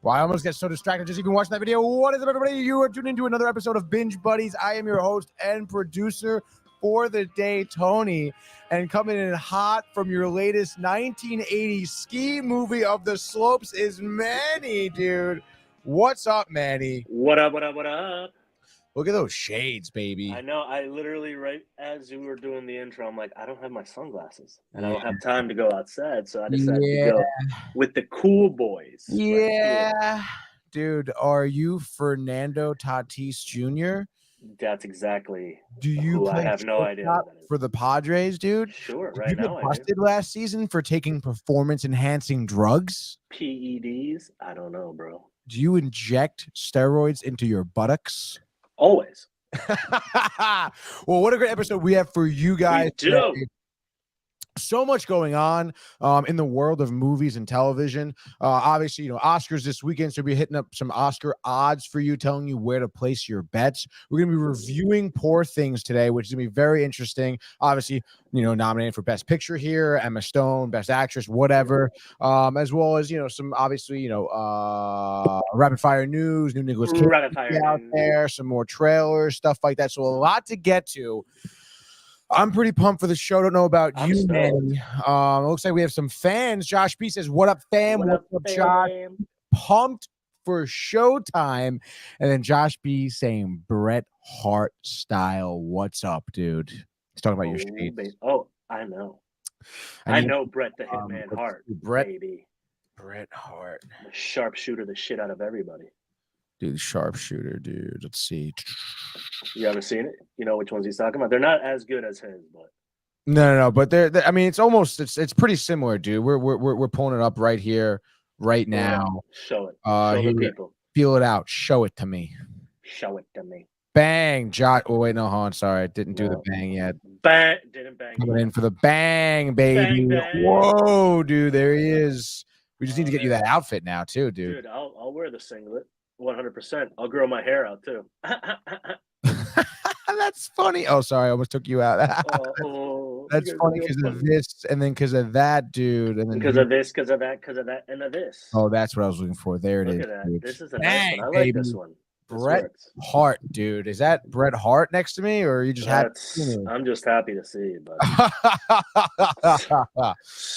Well, I almost get so distracted just even watching that video. What is up, everybody? You are tuned into another episode of Binge Buddies. I am your host and producer for the day, Tony. And coming in hot from your latest 1980s ski movie of the slopes is Manny, dude. What's up, Manny? What up, what up, what up? Look at those shades, baby. I know, I literally, right as you were doing the intro, I'm like, I don't have my sunglasses. And I don't have time to go outside, so I decided to go with the cool boys. Yeah. Dude, are you Fernando Tatis Jr.? That's exactly who I have no idea what that is. For the Padres, dude? Sure, Did right you now get busted last season for taking performance-enhancing drugs? PEDs? I don't know, bro. Do you inject steroids into your buttocks? Always. Well, what a great episode we have for you guys today. So much going on in the world of movies and television. Obviously, you know, Oscars this weekend, so we'll be hitting up some Oscar odds for you, telling you where to place your bets. We're going to be reviewing Poor Things today, which is going to be very interesting. Obviously, you know, nominated for Best Picture here, Emma Stone, Best Actress, whatever, as well as, you know, some obviously, you know, rapid fire news, new Nicolas Cage out there, some more trailers, stuff like that. So a lot to get to. I'm pretty pumped for the show. Don't know about you, Manny. It looks like we have some fans. Josh B says, "What up, fam? What up, Josh?" Pumped for showtime. And then Josh B saying, "Bret Hart style. What's up, dude?" He's talking about your shades. Oh, I know. I know Bret the Hitman Hart, baby. Bret Hart. The sharpshooter the shit out of everybody. Dude, the sharpshooter, dude. Let's see. You ever seen it? You know which ones he's talking about? They're not as good as his, but no. But they're I mean, it's pretty similar, dude. We're pulling it up right here, right now. Show it. Show the people. Feel it out. Show it to me. Show it to me. Bang, Josh. Oh wait, no, hold on. Sorry, I didn't do the bang yet. Bang, didn't bang. Coming in for the bang, baby. Bang, bang. Whoa, dude, there he is. We just need to get you that outfit now, too, dude. Dude, I'll wear the singlet. 100%. I'll grow my hair out too. That's funny. Oh, sorry, I almost took you out. That's funny because of this, and then because of that, dude, and then because of this, because of that, and of this. Oh, that's what I was looking for. There it is. Look at that. This is a nice one. I like this one. Bret Hart, dude. Is that Bret Hart next to me, or are you just happy? I'm just happy to see you, buddy. Super all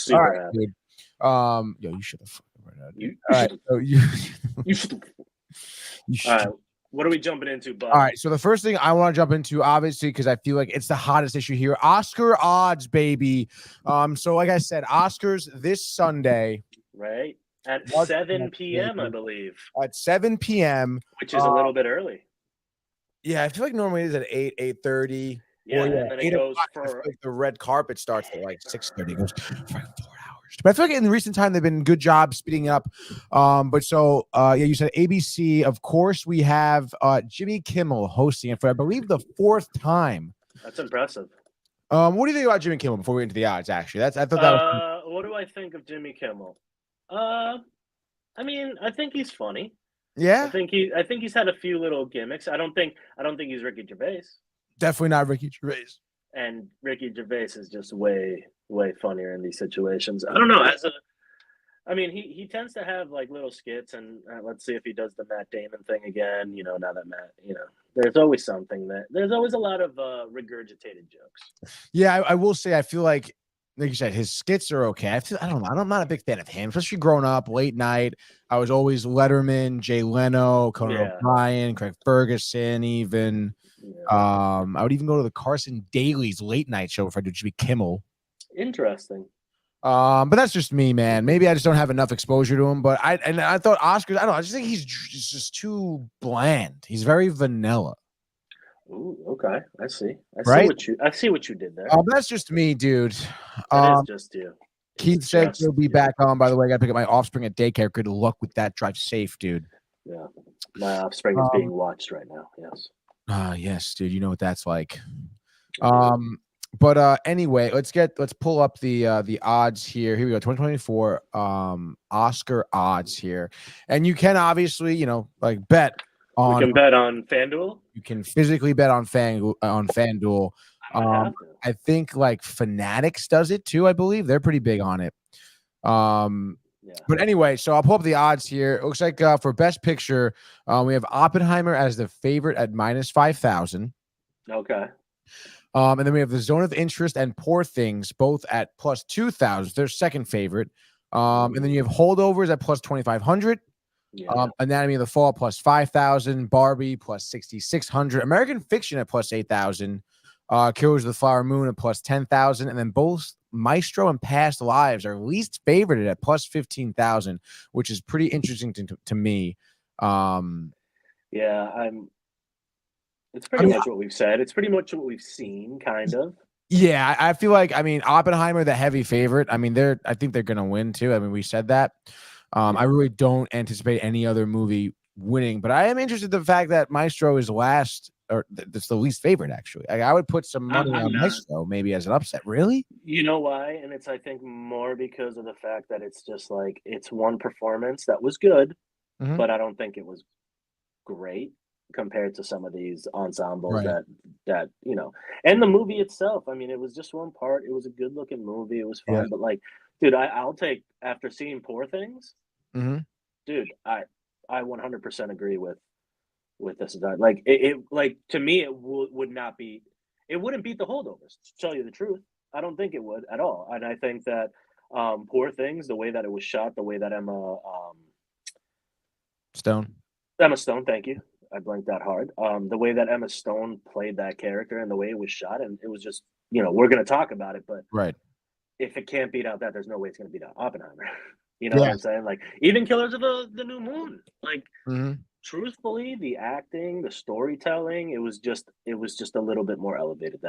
right, happy. Dude. Yo, you should have. You should. All right, what are we jumping into, bud? All right, so the first thing I want to jump into, obviously, because I feel like it's the hottest issue here, Oscar odds, baby. So like I said, Oscars this Sunday. Right, at 7 p.m., I believe. At 7 p.m. Which is a little bit early. Yeah, I feel like normally it's at 8:30. Yeah, and then it goes for... Like the red carpet starts at like 6:30. It goes for like 4 hours. But I feel like in the recent time they've been good job speeding up. But so yeah, you said ABC. Of course, we have Jimmy Kimmel hosting it for I believe the 4th time. That's impressive. What do you think about Jimmy Kimmel before we get into the odds? Actually, I thought that was. What do I think of Jimmy Kimmel? I mean, I think he's funny. Yeah, I think he's had a few little gimmicks. I don't think he's Ricky Gervais. Definitely not Ricky Gervais. And Ricky Gervais is just way funnier in these situations. I don't know. I mean, he tends to have like little skits, and let's see if he does the Matt Damon thing again. You know, now that Matt, you know, there's always something there's always a lot of regurgitated jokes. Yeah, I will say, I feel like you said, his skits are okay. I don't know. I'm not a big fan of him, especially growing up late night. I was always Letterman, Jay Leno, Conan O'Brien, Craig Ferguson, even. Yeah. I would even go to the Carson Daly's late night show if I did Jimmy Kimmel. Interesting. But that's just me, man. Maybe I just don't have enough exposure to him. But I thought Oscars. I don't know. I just think he's just too bland. He's very vanilla. Ooh, okay. I see. I see what you did there. But that's just me, dude. That is just you. Keith said he'll be back on. By the way, I got to pick up my offspring at daycare. Good luck with that. Drive safe, dude. Yeah, my offspring is being watched right now. Yes. Yes, dude. You know what that's like. But anyway, let's pull up the odds here. Here we go. 2024 Oscar odds here. And you can obviously, you know, like bet on. You can bet on FanDuel. You can physically bet on FanDuel. I think like Fanatics does it too, I believe. They're pretty big on it. Yeah. But anyway, so I'll pull up the odds here. It looks like for Best Picture, we have Oppenheimer as the favorite at -5,000. Okay. And then we have The Zone of Interest and Poor Things both at +2,000. Their second favorite. And then you have Holdovers at +2,500. Yeah. Anatomy of the Fall +5,000. Barbie +6,600. American Fiction at +8,000. Killers of the Flower Moon at +10,000. And then both Maestro and Past Lives are least favorited at +15,000, which is pretty interesting to me. Yeah, it's pretty much what we've said. It's pretty much what we've seen, kind of. Yeah, I feel like, I mean, Oppenheimer, the heavy favorite. I mean, I think they're gonna win too. I mean, we said that. I really don't anticipate any other movie winning, but I am interested in the fact that Maestro is last, or that's the least favorite, actually. I would put some money on Maestro, maybe as an upset. Really? You know why? And it's, I think, more because of the fact that it's just like it's one performance that was good, but I don't think it was great compared to some of these ensembles that and the movie itself. I mean, it was just one part. It was a good looking movie. It was fun, but like, dude, I'll take, after seeing Poor Things, dude, I 100% agree with this. Like it like, to me, it would not be, it wouldn't beat The Holdovers, to tell you the truth. I don't think it would at all. And I think that Poor Things, the way that it was shot, the way that Emma Stone, thank you. I blinked that hard. The way that Emma Stone played that character and the way it was shot, and it was just, we're going to talk about it, but if it can't beat out that, there's no way it's going to beat out Oppenheimer. You know what I'm saying? Like, even Killers of the New Moon, like, truthfully, the acting, the storytelling, it was just a little bit more elevated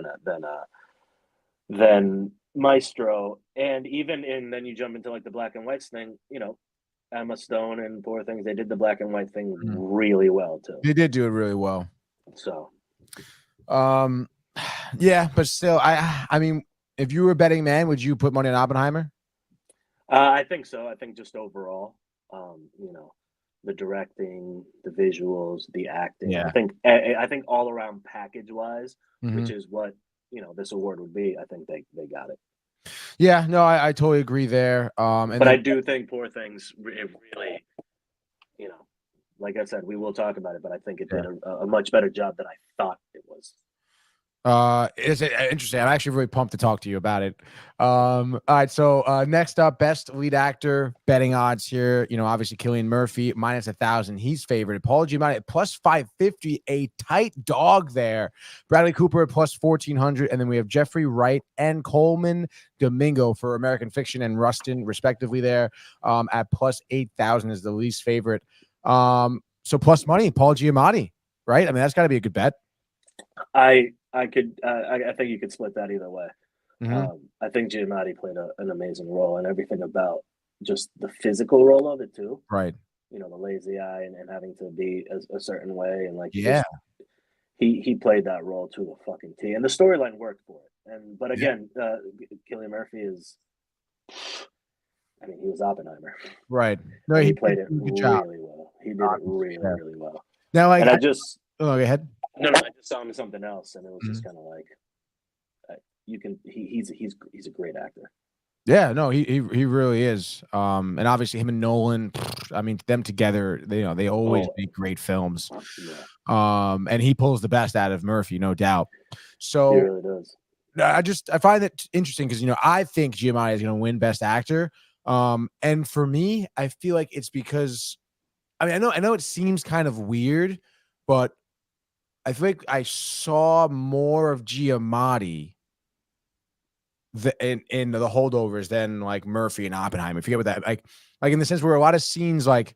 than Maestro. And then you jump into like the black and whites thing, Emma Stone and Poor Things, they did the black and white thing really well too. They did do it really well. So, yeah, but still, I mean, if you were a betting man, would you put money on Oppenheimer? I think so. I think just overall, the directing, the visuals, the acting. Yeah. I think all around package wise, which is what this award would be. I think they got it. Yeah, no, I totally agree there. But I do think Poor Things, it really, like I said, we will talk about it, but I think it did a much better job than I thought it was. It's interesting. I'm actually really pumped to talk to you about it. All right, so next up, best lead actor betting odds here. Obviously Cillian Murphy -1,000. He's favored. Paul Giamatti at +550, a tight dog there. Bradley Cooper at +1,400, and then we have Jeffrey Wright and Coleman Domingo for American Fiction and Rustin, respectively. There, at +8,000 is the least favorite. So plus money, Paul Giamatti, right? I mean, that's got to be a good bet. I think you could split that either way. I think Giamatti played an amazing role, and everything about just the physical role of it too. Right. The lazy eye and having to be a certain way, and like, he played that role to the fucking T, and the storyline worked for it. But again, Cillian Murphy is, I mean, he was Oppenheimer. Right. No, he played it really well. He did it really well. Now, like, and go ahead. No, I just saw him in something else, and it was just kind of like, he's a great actor. Yeah, no, he really is. And obviously him and Nolan, I mean, them together, they always make great films. Yeah. And he pulls the best out of Murphy, no doubt. So he really does. I find it interesting because I think Giamatti is going to win Best Actor. And for me, I feel like it's because, I mean, I know it seems kind of weird, but I think I saw more of Giamatti in the Holdovers than like Murphy and Oppenheimer. I forget what that like in the sense where a lot of scenes of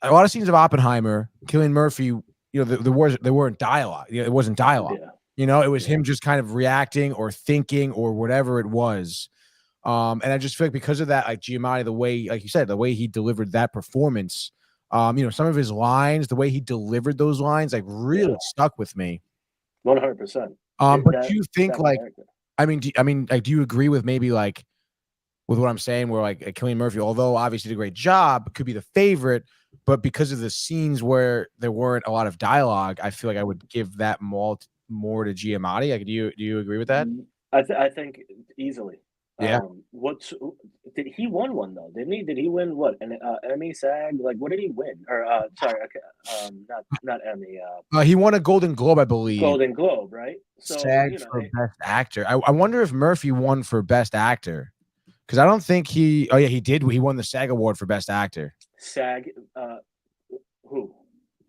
Oppenheimer, Cillian Murphy, there weren't dialogue. It wasn't dialogue. Yeah. It was him just kind of reacting or thinking or whatever it was. And I just feel like because of that, like Giamatti, the way, like you said, the way he delivered that performance. Some of his lines, the way he delivered those lines, like really stuck with me. 100%. But do you think like, do you agree with maybe like with what I'm saying, where like Cillian Murphy, although obviously did a great job, could be the favorite, but because of the scenes where there weren't a lot of dialogue, I feel like I would give that more to Giamatti. Like, do you agree with that? I think easily. Yeah. Did he won one though? Didn't he? Did he win what? An Emmy, SAG? Like what did he win? Or sorry, okay, not Emmy. He won a Golden Globe, I believe. Golden Globe, right? So SAG for Best Actor. I wonder if Murphy won for Best Actor, because I don't think he. Oh yeah, he did. He won the SAG award for Best Actor. SAG. Who?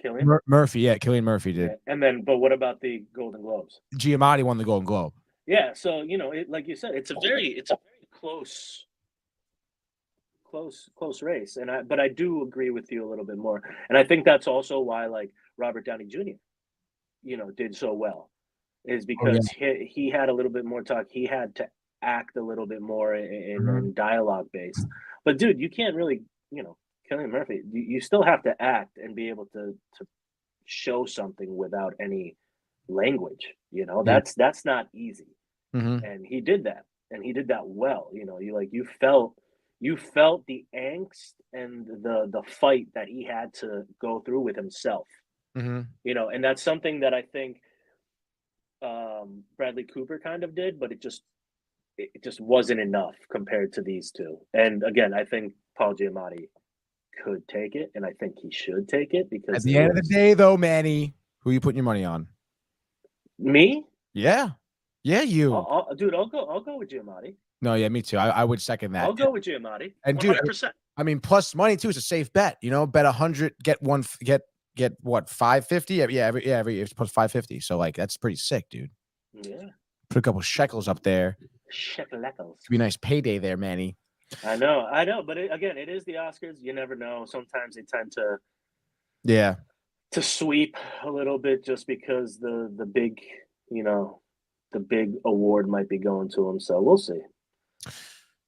Cillian Murphy. Yeah, Cillian Murphy did. Yeah. And then, but what about the Golden Globes? Giamatti won the Golden Globe. Yeah. So like you said, it's a very close race, but I do agree with you a little bit more, and I think that's also why like Robert Downey Jr. did so well, is because he had a little bit more talk. He had to act a little bit more in dialogue based. But dude, you can't really, Cillian Murphy, you still have to act and be able to show something without any language. That's not easy. And he did that, and he did that well. You felt the angst and the fight that he had to go through with himself. And that's something that I think Bradley Cooper kind of did, but it just wasn't enough compared to these two. And again, I think Paul Giamatti could take it, and I think he should take it, because at the end of the day, though, Manny, who are you putting your money on? Me? Yeah, you. Dude, I'll go with Giamatti. No, yeah, me too. I would second that. I'll go with Giamatti. And 100%. Dude, I mean, plus money too is a safe bet. Bet 100, get what, 550? Every it's plus 550. So like that's pretty sick, dude. Yeah. Put a couple shekels up there. Shekels. Be a nice payday there, Manny. I know, but again, it is the Oscars. You never know. Sometimes they tend to sweep a little bit just because the big, the big award might be going to them. So we'll see.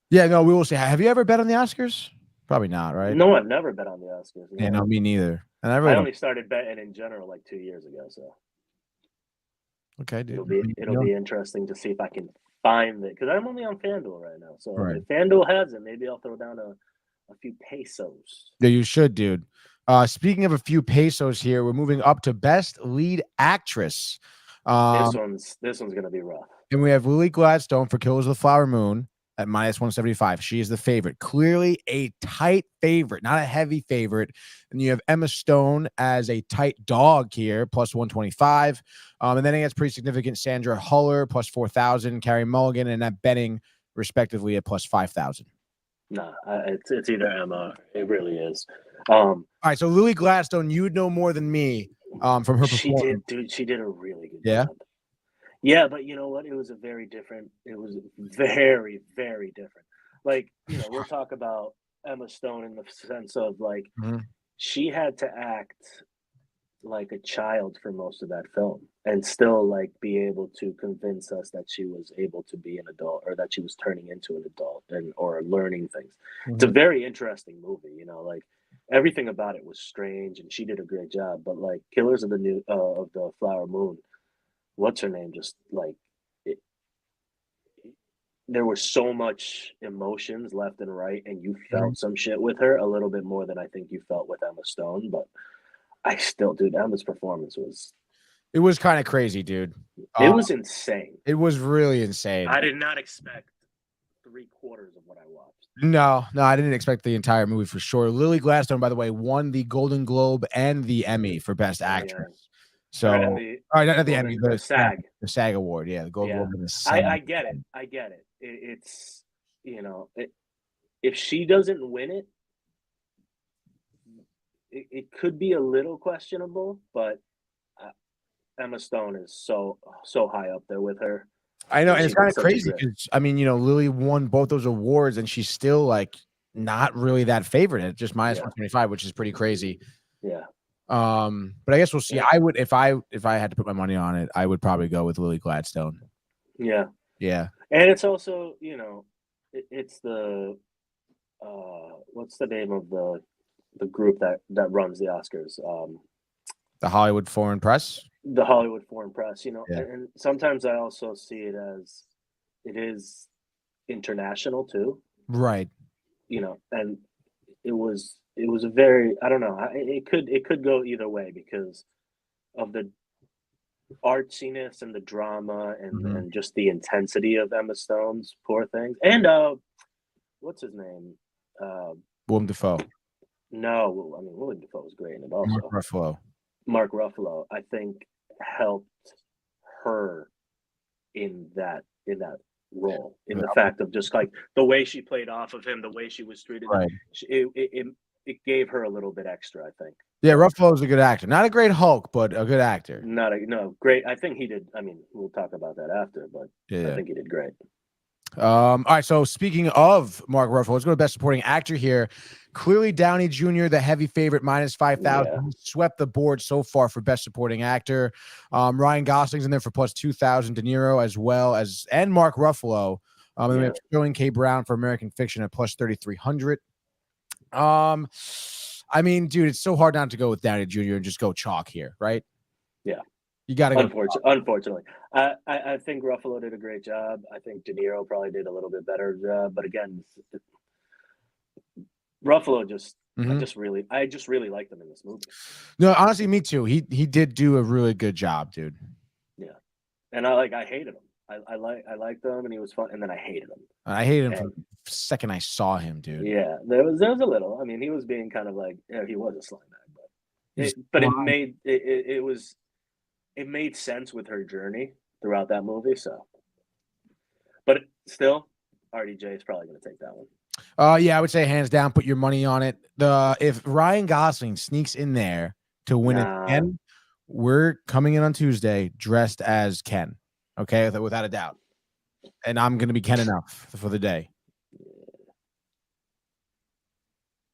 Yeah, no, we will see. Have you ever bet on the Oscars? Probably not, right? No, I've never bet on the Oscars. No. Yeah, no, me neither. And I only started betting in general like 2 years ago. So okay, dude. It'll be interesting to see if I can find it, because I'm only on FanDuel right now. So right. if FanDuel has it, maybe I'll throw down a few pesos. Yeah, you should, dude. Speaking of a few pesos here, we're moving up to Best Lead Actress. This one's gonna be rough. And we have Lily Gladstone for Killers of the Flower Moon at -175. She is the favorite. Clearly a tight favorite, not a heavy favorite. And you have Emma Stone as a tight dog here, +125. And then it gets pretty significant. Sandra Huller, +4,000. Carey Mulligan and Annette Bening, respectively, at +5,000. Nah, it's either Emma. It really is. All right, so Lily Gladstone, you'd know more than me from her performance. She did a really good job. Yeah, but you know what? It was very, very different. Like, we'll talk about Emma Stone in the sense of like, she had to act like a child for most of that film and still like be able to convince us that she was able to be an adult, or that she was turning into an adult or learning things. It's a very interesting movie, like everything about it was strange, and she did a great job. But like Killers of the Flower Moon, what's her name? Just like there was so much emotions left and right, and you felt some shit with her a little bit more than I think you felt with Emma Stone. But I still, dude, Emma's performance was kind of crazy, dude. It was insane. It was really insane. I did not expect 3/4 of what I watched. No, I didn't expect the entire movie for sure. Lily Gladstone, by the way, won the Golden Globe and the Emmy for Best Actress. Yeah. So, all right, not the Emmy, the SAG award. Yeah, the Golden Globe and the SAG. I get it. It's if she doesn't win it, it could be a little questionable, but Emma Stone is so high up there with her. I know, and it's kind of crazy because Lily won both those awards, and she's still like not really that favorite at just -125, which is pretty crazy. Yeah. But I guess we'll see. I would if I had to put my money on it, I would probably go with Lily Gladstone. Yeah. Yeah. And it's also, it's the what's the name of the group that runs the Oscars? The Hollywood Foreign Press. The Hollywood Foreign Press, and sometimes I also see it as it is international too. Right. And it was a very, I don't know, it could go either way because of the artsiness and the drama Mm-hmm. and just the intensity of Emma Stone's Poor Things. And what's his name? Willem Dafoe. No, I mean Willem Dafoe was great in it also. Mark Ruffalo. Mark Ruffalo, I think, helped her in that role, in the fact of just like the way she played off of him, the way she was treated. Right. It gave her a little bit extra, I think. Yeah, Ruffalo's a good actor. Not a great Hulk, but a good actor. Great. I think he did. I mean, we'll talk about that after, but Yeah. I think he did great. All right. So speaking of Mark Ruffalo, let's go to Best Supporting Actor here. Clearly, Downey Jr., the heavy favorite, minus 5,000. Yeah. He swept the board so far for Best Supporting Actor. Ryan Gosling's in there for plus 2,000. De Niro as well as, and Mark Ruffalo. And then we have Sterling K. Brown for American Fiction at plus 3,300. I mean, dude, it's so hard not to go with Downey Jr. and just go chalk here, right? Yeah. You got to go. Unfortunately. I think Ruffalo did a great job. I think De Niro probably did a little bit better job. But again, Ruffalo just I just really liked him in this movie. No, honestly, me too. He did do a really good job, dude. Yeah. And I hated him. I liked him and he was fun, and then I hated him. I hated him from the second I saw him, dude. Yeah, there was a little. I mean, he was being kind of like, he was a slime bag, it made sense with her journey throughout that movie. So, but still, RDJ is probably going to take that one. Yeah, I would say hands down, put your money on it. If Ryan Gosling sneaks in there to win it again, we're coming in on Tuesday dressed as Ken. Okay, without a doubt. And I'm going to be Ken enough for the day.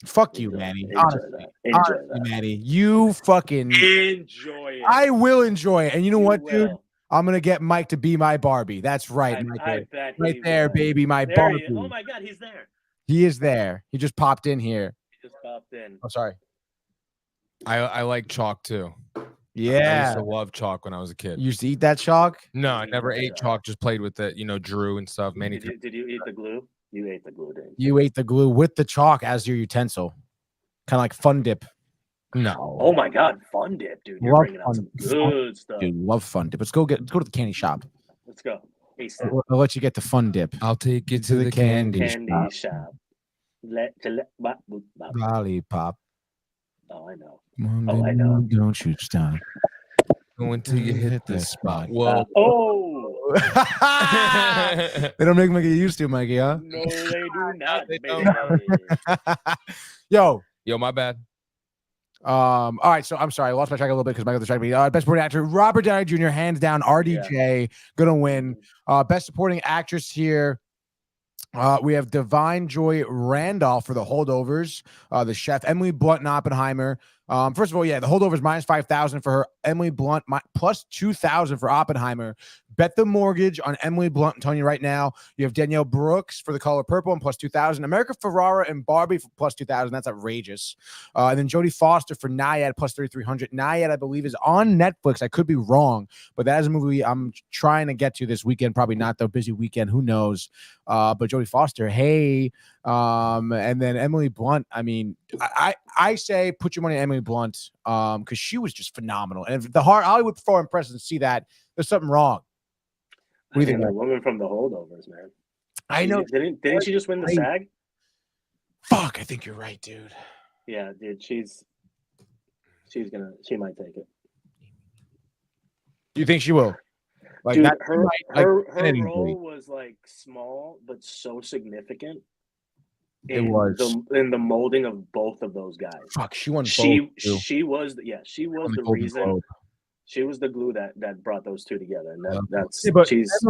Fuck you, Manny. Honestly, Manny. You fucking enjoy it. I will enjoy it. And you know what, dude? I'm going to get Mike to be my Barbie. That's right, I bet right there, baby. My Barbie. Oh, my God, he's there. He is there. He just popped in here. Oh, sorry. I like chalk, too. Yeah. I used to love chalk when I was a kid. You used to eat that chalk? No, I never ate chalk. Just played with it, drew and stuff. Did you eat the glue? You ate the glue, didn't you? You ate the glue with the chalk as your utensil. Kind of like Fun Dip. No. Oh my God, Fun Dip, dude. You're bringing out some good stuff. Dude, love Fun Dip. Let's go to the candy shop. Let's go. I'll let you get the Fun Dip. I'll take you to the candy shop. Lollipop. Oh, I know. I know. Don't you stop. Go until you hit the spot. Whoa. They don't make Mikey used to, Mikey, huh? No, they do not. Yo, my bad. All right, so I'm sorry, I lost my track a little bit because Michael distracted me. Best supporting actor, Robert Downey Jr., hands down, RDJ, gonna win. Best supporting actress here. We have Divine Joy Randolph for The Holdovers, the chef, Emily Blunt and Oppenheimer. First of all, the Holdovers minus 5,000 for her. Emily Blunt plus 2,000 for Oppenheimer. Bet the mortgage on Emily Blunt. I'm telling you right now. You have Danielle Brooks for The Color Purple and plus 2,000. America Ferrara and Barbie for plus 2,000. That's outrageous. And then Jodie Foster for Nyad plus 3,300. Nyad, I believe, is on Netflix. I could be wrong, but that is a movie I'm trying to get to this weekend. Probably not the busy weekend. Who knows? But Jodie Foster, hey. And then Emily Blunt. I mean, I say put your money on Emily Blunt because she was just phenomenal. And if the Hollywood Foreign Press doesn't see that, there's something wrong. What do you think? The woman from The Holdovers, man. I know. Didn't she just win the SAG? Fuck, I think you're right, dude. Yeah, dude. She might take it. Do you think she will? Like dude, that, her role was like small but so significant. It was in the molding of both of those guys. Fuck, she won both. She was the reason. Globe. She was the glue that brought those two together, and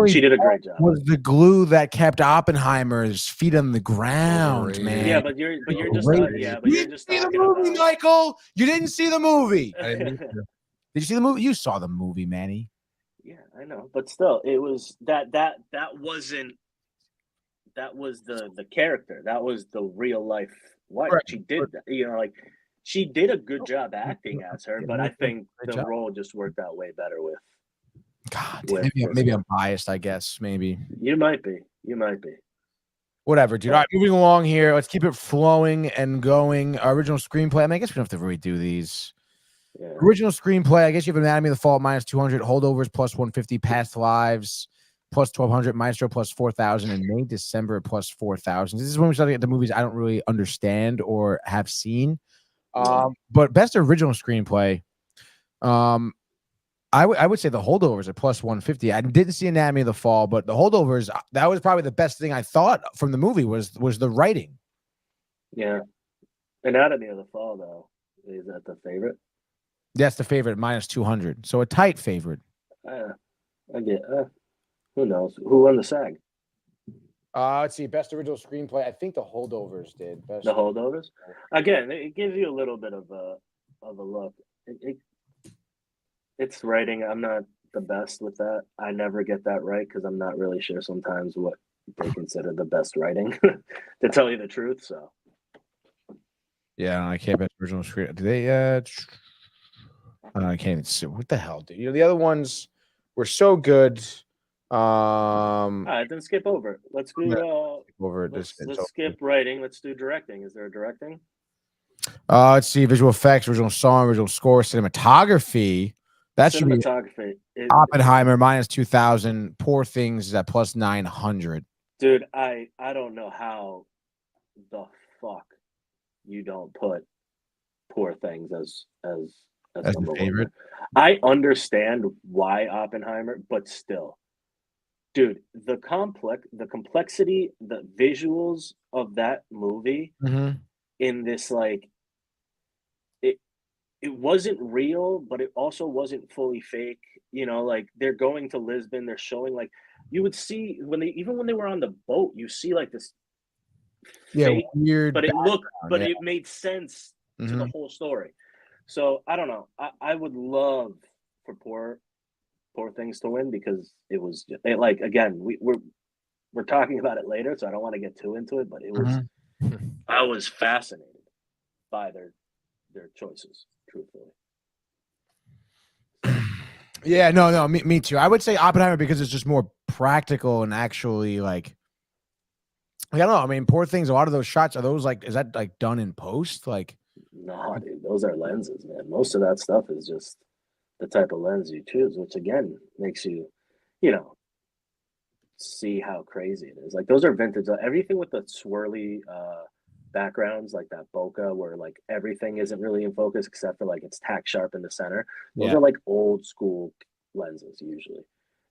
she did a great job. Was the glue that kept Oppenheimer's feet on the ground, man. Yeah, but you're just see the movie, Michael. You didn't see the movie. Did you see the movie? You saw the movie, Manny. Yeah, I know, but still, it was that wasn't. That was the character. That was the real life wife. Right. She did that. She did a good job acting as her, but I think the role just worked out way better with. God, maybe I'm biased. I guess maybe you might be. Whatever, dude. All right, moving along here. Let's keep it flowing and going. Original screenplay. I mean, I guess we don't have to really do these. Yeah. Original screenplay, I guess you have Anatomy of the Fall minus 200, Holdovers plus 150, Past Lives plus 1200, Maestro plus 4000, and May December plus 4000. This is when we start to get the movies I don't really understand or have seen. But best original screenplay, I would say the Holdovers are plus 150. I didn't see Anatomy of the Fall, but the Holdovers, that was probably the best thing I thought from the movie was the writing. Yeah. Anatomy of the Fall, though, is that the favorite? That's the favorite, minus 200. So a tight favorite. I get. Who knows? Who won the SAG? Let's see. Best original screenplay. I think the Holdovers did. The Holdovers. Again, it gives you a little bit of a look. It's writing. I'm not the best with that. I never get that right because I'm not really sure sometimes what they consider the best writing. To tell you the truth, so. Yeah, I can't best original screen. Do they? I can't even see. What the hell, dude? You know, the other ones were so good. All right, then skip over it. Let's do over it. Let's skip writing. Let's do directing. Is there a directing? Let's see. Visual effects, original song, original score, cinematography. That should be Oppenheimer minus 2000. Poor Things is at plus 900. Dude, I don't know how the fuck you don't put Poor Things as number favorite. One. I understand why Oppenheimer, but still, dude, the complexity, the visuals of that movie in this, like, it wasn't real, but it also wasn't fully fake. You know, like they're going to Lisbon, they're showing, like, you would see when they were on the boat, you see like this fake, weird, but it made sense to the whole story. So I don't know. I would love for Poor Things to win because it was like, again, we're talking about it later, so I don't want to get too into it, but it was I was fascinated by their choices, truthfully. Yeah, no, me too. I would say Oppenheimer because it's just more practical and actually like I don't know. I mean, Poor Things, a lot of those shots is that like done in post? Like, no, dude, those are lenses, man. Most of that stuff is just the type of lens you choose, which again makes you, see how crazy it is. Like those are vintage. Everything with the swirly backgrounds, like that bokeh, where like everything isn't really in focus except for like it's tack sharp in the center. Those are like old school lenses usually,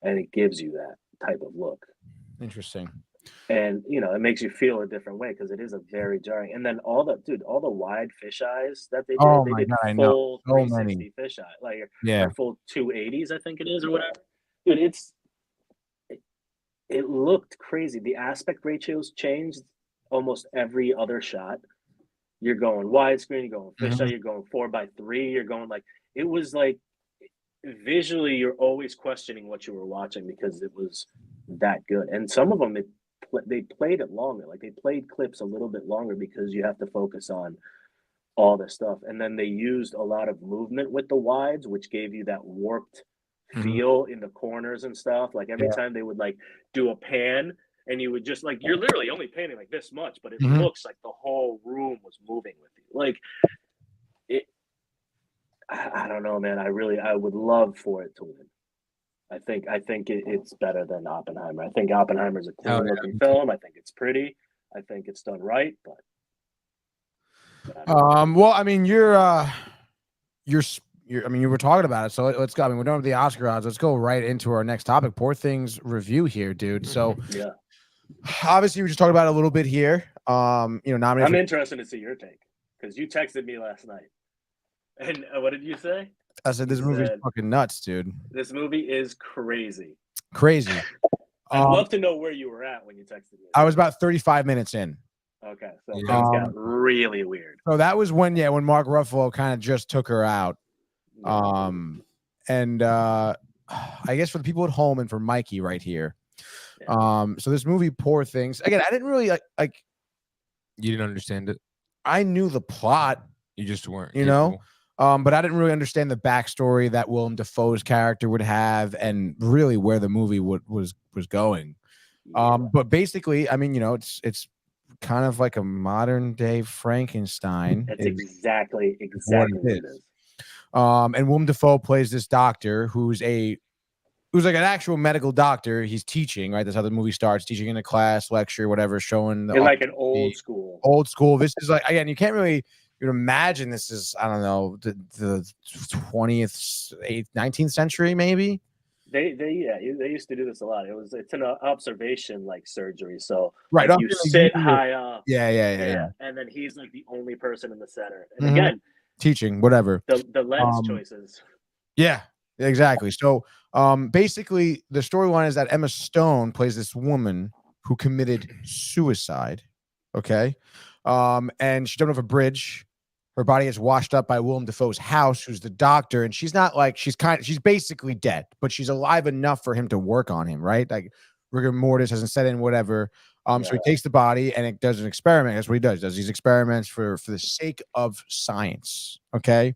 and it gives you that type of look. Interesting. And it makes you feel a different way because it is a very jarring. And then all the wide fisheyes that they did, they did full 360 fisheye, or full 280s, I think it is, or whatever. Dude, it looked crazy. The aspect ratios changed almost every other shot. You're going widescreen, you're going fisheye, you're going 4:3, you're going it was like visually you're always questioning what you were watching because it was that good. And some of them they played it longer, like they played clips a little bit longer because you have to focus on all this stuff. And then they used a lot of movement with the wides, which gave you that warped feel in the corners and stuff. Like every time they would like do a pan and you would just like, you're literally only panning like this much, but it looks like the whole room was moving with you. Like I don't know, man. I would love for it to win. I think it's better than Oppenheimer. I think Oppenheimer's a clean looking film. I think it's pretty. I think it's done right, but well, I mean, you were talking about it, so let's go. I mean, we're done with the Oscar odds. Let's go right into our next topic, Poor Things review here, dude. So, obviously, we just talked about it a little bit here. Nominated. I'm interested to see your take because you texted me last night, and what did you say? I said this movie is fucking nuts, dude. This movie is crazy. Crazy. I'd love to know where you were at when you texted me. I was about 35 minutes in. Okay, so things got really weird. So that was when Mark Ruffalo kind of just took her out. And I guess for the people at home and for Mikey right here. So this movie, Poor Things. Again, I didn't really like. You didn't understand it. I knew the plot. You just weren't. But I didn't really understand the backstory that Willem Dafoe's character would have, and really where the movie was going. But basically, I mean, it's kind of like a modern day Frankenstein. That's exactly what it is. And Willem Dafoe plays this doctor who's like an actual medical doctor. He's teaching, right? That's how the movie starts, teaching in a class, lecture, whatever, showing in like an old school. Old school. This is like, again, you can't really imagine this is, I don't know, the 20th, 8th, 19th century, maybe. They used to do this a lot. It's an observation like surgery. So right, like, you sit high up. Yeah. And then he's like the only person in the center. And again, teaching, whatever. The lens choices. Yeah, exactly. So basically the storyline is that Emma Stone plays this woman who committed suicide. Okay. And she jumped off a bridge. Her body is washed up by Willem Dafoe's house, who's the doctor, and she's not like she's basically dead, but she's alive enough for him to work on him, right? Like rigor mortis hasn't set in, whatever. So he takes the body and it does an experiment. That's what he does. Does these experiments for the sake of science. Okay.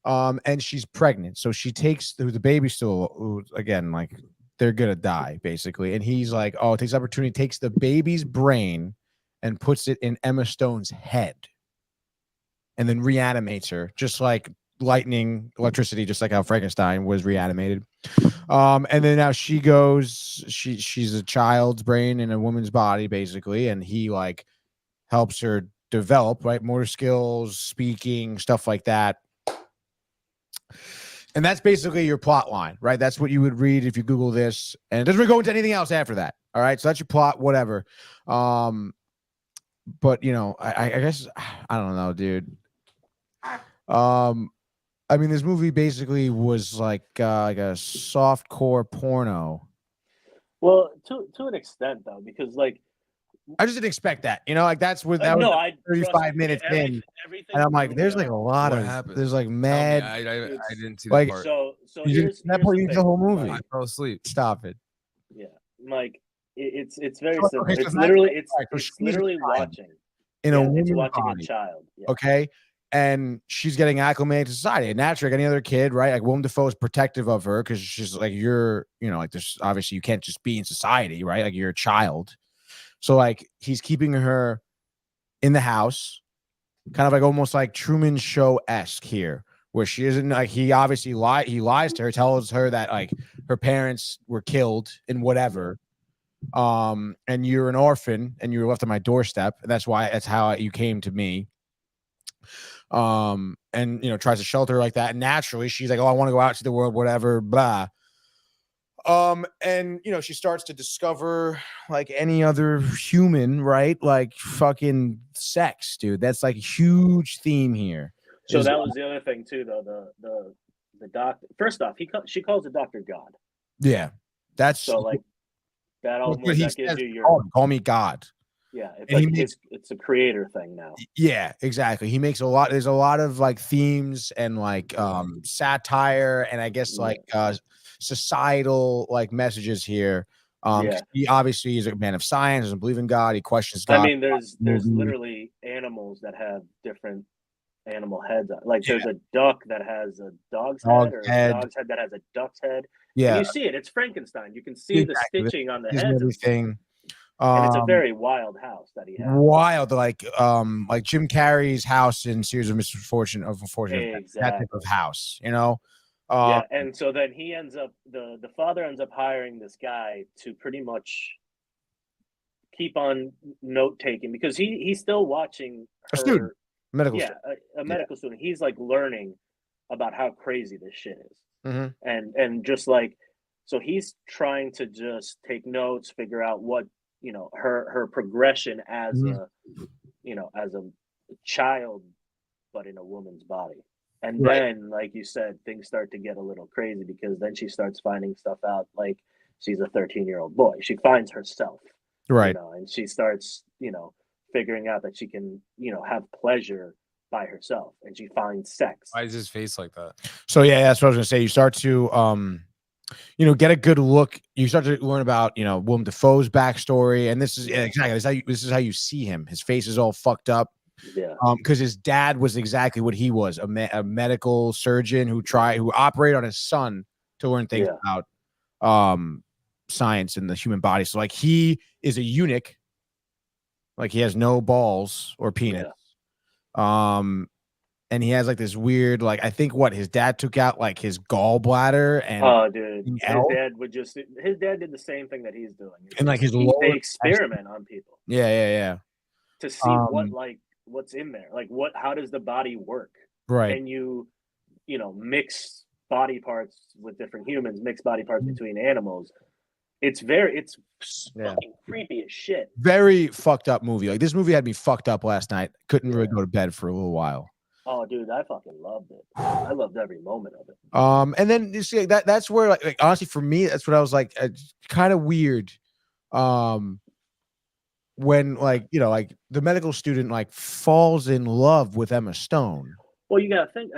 And she's pregnant, so she takes the baby still. Again, like they're gonna die basically, and he's like, oh, takes the opportunity, takes the baby's brain and puts it in Emma Stone's head. And then reanimates her, just like lightning, electricity, just like how Frankenstein was reanimated. And then now she goes, she's a child's brain in a woman's body, basically, and he like helps her develop, right? Motor skills, speaking, stuff like that. And that's basically your plot line, right? That's what you would read if you Google this, and it doesn't really go into anything else after that. All right, so that's your plot, whatever. But you know, I guess I don't know, dude. I mean, this movie basically was like a soft-core porno. Well, to an extent, though, because like I just didn't expect that. You know, like that was 35 minutes in, and I'm like, there's like a lot of there's like mad. I didn't see like, that part. So here's that part the whole movie. I fell asleep. Stop it. Yeah, like it's very Okay, simple. so It's literally a watching in a woman's watching body. a child. Yeah. Okay. And she's getting acclimated to society. And naturally, like any other kid, right? Like Willem Dafoe is protective of her because she's like, like there's obviously you can't just be in society, right? Like you're a child. So like he's keeping her in the house, kind of like almost like Truman Show-esque here, where she isn't like he lies to her, tells her that like her parents were killed in whatever. And you're an orphan and you were left on my doorstep. And that's how you came to me. And tries to shelter her like that, and naturally she's like, oh, I want to go out to the world, whatever, blah. And she starts to discover, like any other human, right? Like fucking sex, dude. That's like a huge theme here. So that was the other thing too, though. The doctor, first off, she calls the doctor God. Yeah, that's so like that almost that gives you your call me God. Yeah, it's a creator thing now. Yeah, exactly. He makes there's a lot of like themes and like satire and I guess like societal like messages here. He obviously is a man of science, doesn't believe in God, he questions God. I mean, there's literally animals that have different animal heads. Like there's a duck that has a dog's head, or a dog's head that has a duck's head. Yeah, and you see it. It's Frankenstein. You can see the stitching on the heads. Everything. And it's a very wild house that he has. Wild, like Jim Carrey's house in Series of Misfortune of Unfortunate. Exactly. That type of house, Yeah, and so then he ends up the father ends up hiring this guy to pretty much keep on note taking, because he's still watching her, a student, medical student. A medical student. He's like learning about how crazy this shit is, and just like, so he's trying to just take notes, figure out what her progression as as a child, but in a woman's body. And then, like you said, things start to get a little crazy, because then she starts finding stuff out. Like she's a 13-year-old boy. She finds herself, right? And she starts, figuring out that she can, have pleasure by herself, and she finds sex. Why is his face like that? So yeah, that's what I was gonna say. You start to get a good look. You start to learn about, Willem Dafoe's backstory, and this is exactly this is how you see him. His face is all fucked up. Yeah. Because his dad was exactly what he was, a medical surgeon who operated on his son to learn things about science and the human body. So like he is a eunuch, like he has no balls or penis. and he has like this weird, like I think what his dad took out like his gallbladder and oh, dude, his dad did the same thing that he's doing. And like they experiment on people. Yeah. To see what's in there, like how does the body work? Right. And you mix body parts with different humans, mix body parts between animals. It's fucking creepy as shit. Very fucked up movie. Like this movie had me fucked up last night. Couldn't really go to bed for a little while. Oh, dude, I fucking loved it. I loved every moment of it. And then you see that's where like honestly for me that's what I was like kind of weird. When like like the medical student like falls in love with Emma Stone. Well, you gotta think,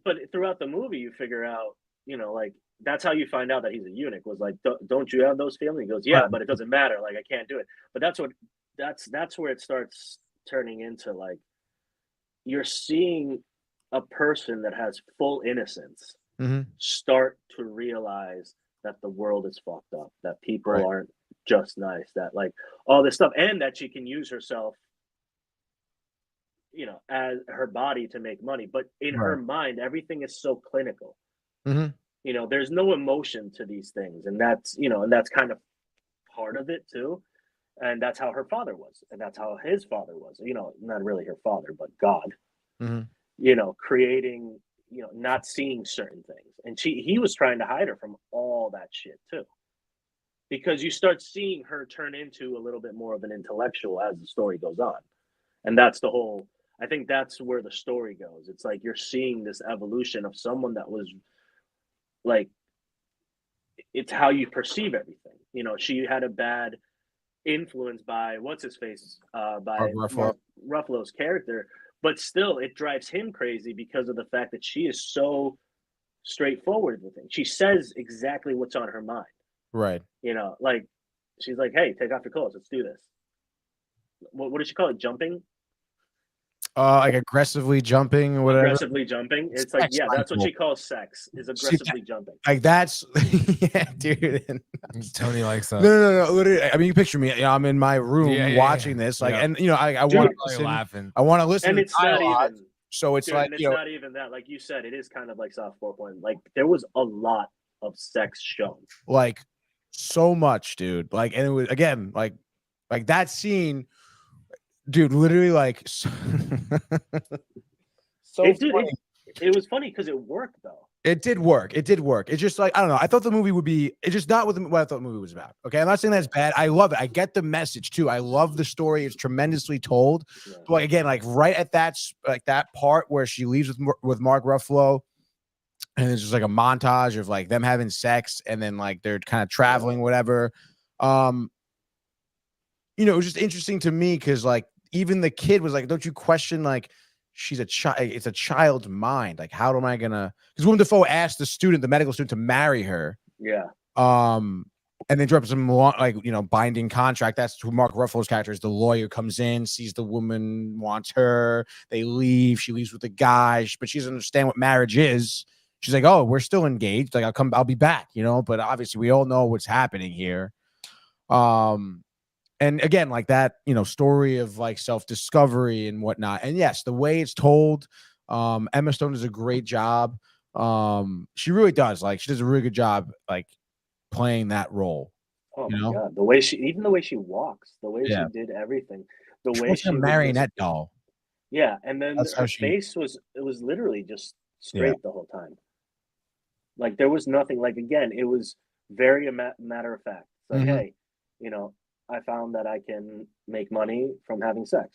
but throughout the movie you figure out like that's how you find out that he's a eunuch. Was like, don't you have those feelings? He goes, yeah, but it doesn't matter. Like I can't do it. But that's where it starts turning into like. You're seeing a person that has full innocence start to realize that the world is fucked up, that people aren't just nice, that like all this stuff, and that she can use herself, as her body to make money. But in her mind, everything is so clinical. There's no emotion to these things, and that's kind of part of it too. And that's how her father was, and that's how his father was. Not really her father, but God. Creating, not seeing certain things, and he was trying to hide her from all that shit too. Because you start seeing her turn into a little bit more of an intellectual as the story goes on, and that's the whole. I think that's where the story goes. It's like you're seeing this evolution of someone that was like, it's how you perceive everything. She had a bad influenced by what's his face by Mark Ruffalo's character, but still it drives him crazy because of the fact that she is so straightforward with things. She says exactly what's on her mind. Right. Like she's like, hey, take off your clothes, let's do this. What does she call it? Jumping? Like aggressively jumping or whatever. Aggressively jumping. It's like, yeah, that's what she calls sex, is aggressively jumping. Like that's yeah, dude. Tony likes that. No. Literally, I mean, you picture me. I'm in my room watching this, like, and I want to listen. Laughing. I want to listen. And it's not even. So it's like, and it's not even that. Like you said, it is kind of like soft 4.0. Like there was a lot of sex shown. Like so much, dude. Like, and it was again, like that scene. Dude, literally, like, so it was funny because it worked, though. It did work. It's just like, I don't know. I thought the movie would be, it's just not what I thought the movie was about. Okay. I'm not saying that's bad. I love it. I get the message too. I love the story. It's tremendously told. Yeah. But like, again, like right at that part where she leaves with Mark Ruffalo, and it's just like a montage of like them having sex, and then like they're kind of traveling, whatever. It was just interesting to me because like, even the kid was like, don't you question, like, she's a child, it's a child's mind. Like, how am I gonna, because Willem Dafoe asked the medical student to marry her. Yeah. And then drops some like, binding contract. That's who Mark Ruffalo's character is. The lawyer comes in, sees the woman, wants her, they leave, she leaves with the guy, but she doesn't understand what marriage is. She's like, oh, we're still engaged. Like, I'll be back, but obviously we all know what's happening here. And again, like that, story of like self-discovery and whatnot. And yes, the way it's told, Emma Stone does a great job. She really does. Like, she does a really good job, like playing that role. Oh my God. The way she walks, the way she did everything, the way she was a marionette doll. Yeah. And then her face was literally just straight the whole time. Like there was nothing, like, again, it was very matter of fact. It's like, hey, I found that I can make money from having sex.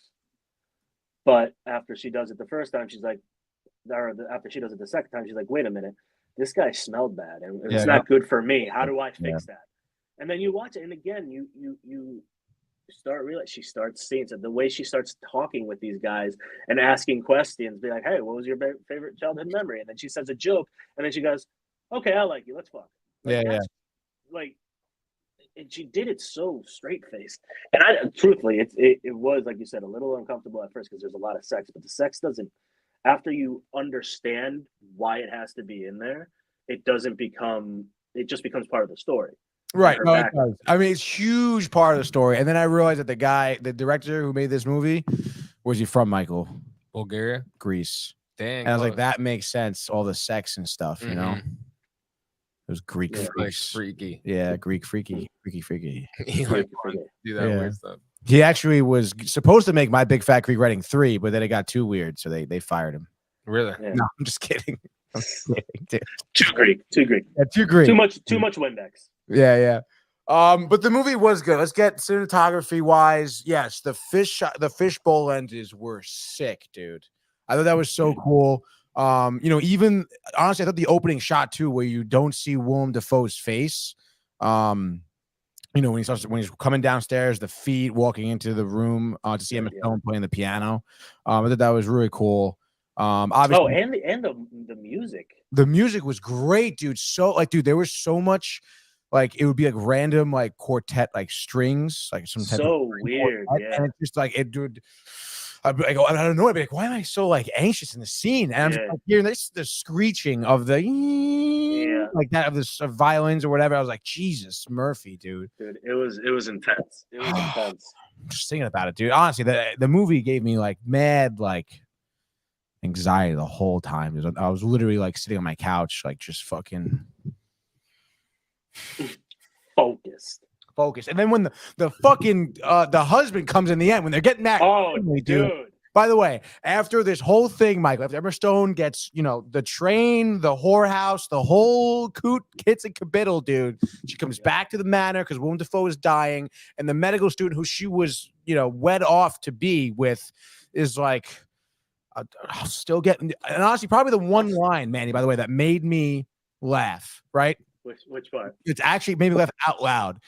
But after she does it the first time, she's like, after she does it the second time, she's like, wait a minute, this guy smelled bad and it's not good for me. How do I fix that? And then you watch it, and again, you start realizing, she starts seeing it, the way she starts talking with these guys and asking questions, be like, hey, what was your favorite childhood memory? And then she says a joke, and then she goes, okay, I like you, let's fuck. Like, like, and she did it so straight-faced. And truthfully, it was, like you said, a little uncomfortable at first because there's a lot of sex, but the sex doesn't, after you understand why it has to be in there, it just becomes part of the story. Right. No, it does. I mean, it's a huge part of the story. And then I realized that the director who made this movie, where's he from, Michael? Bulgaria? Greece. Dang. And I was like, that makes sense. All the sex and stuff, you know. It was Greek like freaks. freaky. Yeah, Greek freaky. He like wanted to do that weird stuff. He actually was supposed to make My Big Fat Greek Wedding 3, but then it got too weird, so they fired him. Really? Yeah. No, I'm just kidding. I'm kidding, dude. Too Greek. Yeah, too Greek. Too much Windex. Yeah. But the movie was good. Let's get cinematography wise. Yes, the fishbowl lenses were sick, dude. I thought that was so cool. Even honestly, I thought the opening shot too, where you don't see Willem Dafoe's face. When he's coming downstairs, the feet walking into the room to see Emma Stone playing the piano. I thought that was really cool. Obviously, and the music. The music was great, dude. So there was so much. Like it would be like random like quartet like strings like some type of weird quartet, and it's just like it dude. I go, I don't know. I'd be like, why am I so like anxious in the scene? And I'm just like hearing the screeching of the like that of the violins or whatever. I was like, Jesus Murphy, dude. Dude, it was intense. It was intense. Just thinking about it, dude. Honestly, the movie gave me like mad like anxiety the whole time. I was literally like sitting on my couch, like just fucking focused. And then when the fucking the husband comes in the end when they're getting married, dude. By the way, after this whole thing, Michael, after Emma Stone gets the train, the whorehouse, the whole kits and caboodle, dude, she comes back to the manor because Willem Dafoe is dying, and the medical student who she was wed off to be with is like still getting. And honestly, probably the one line, Manny, by the way, that made me laugh. Right. Which part? It's actually made me laugh out loud.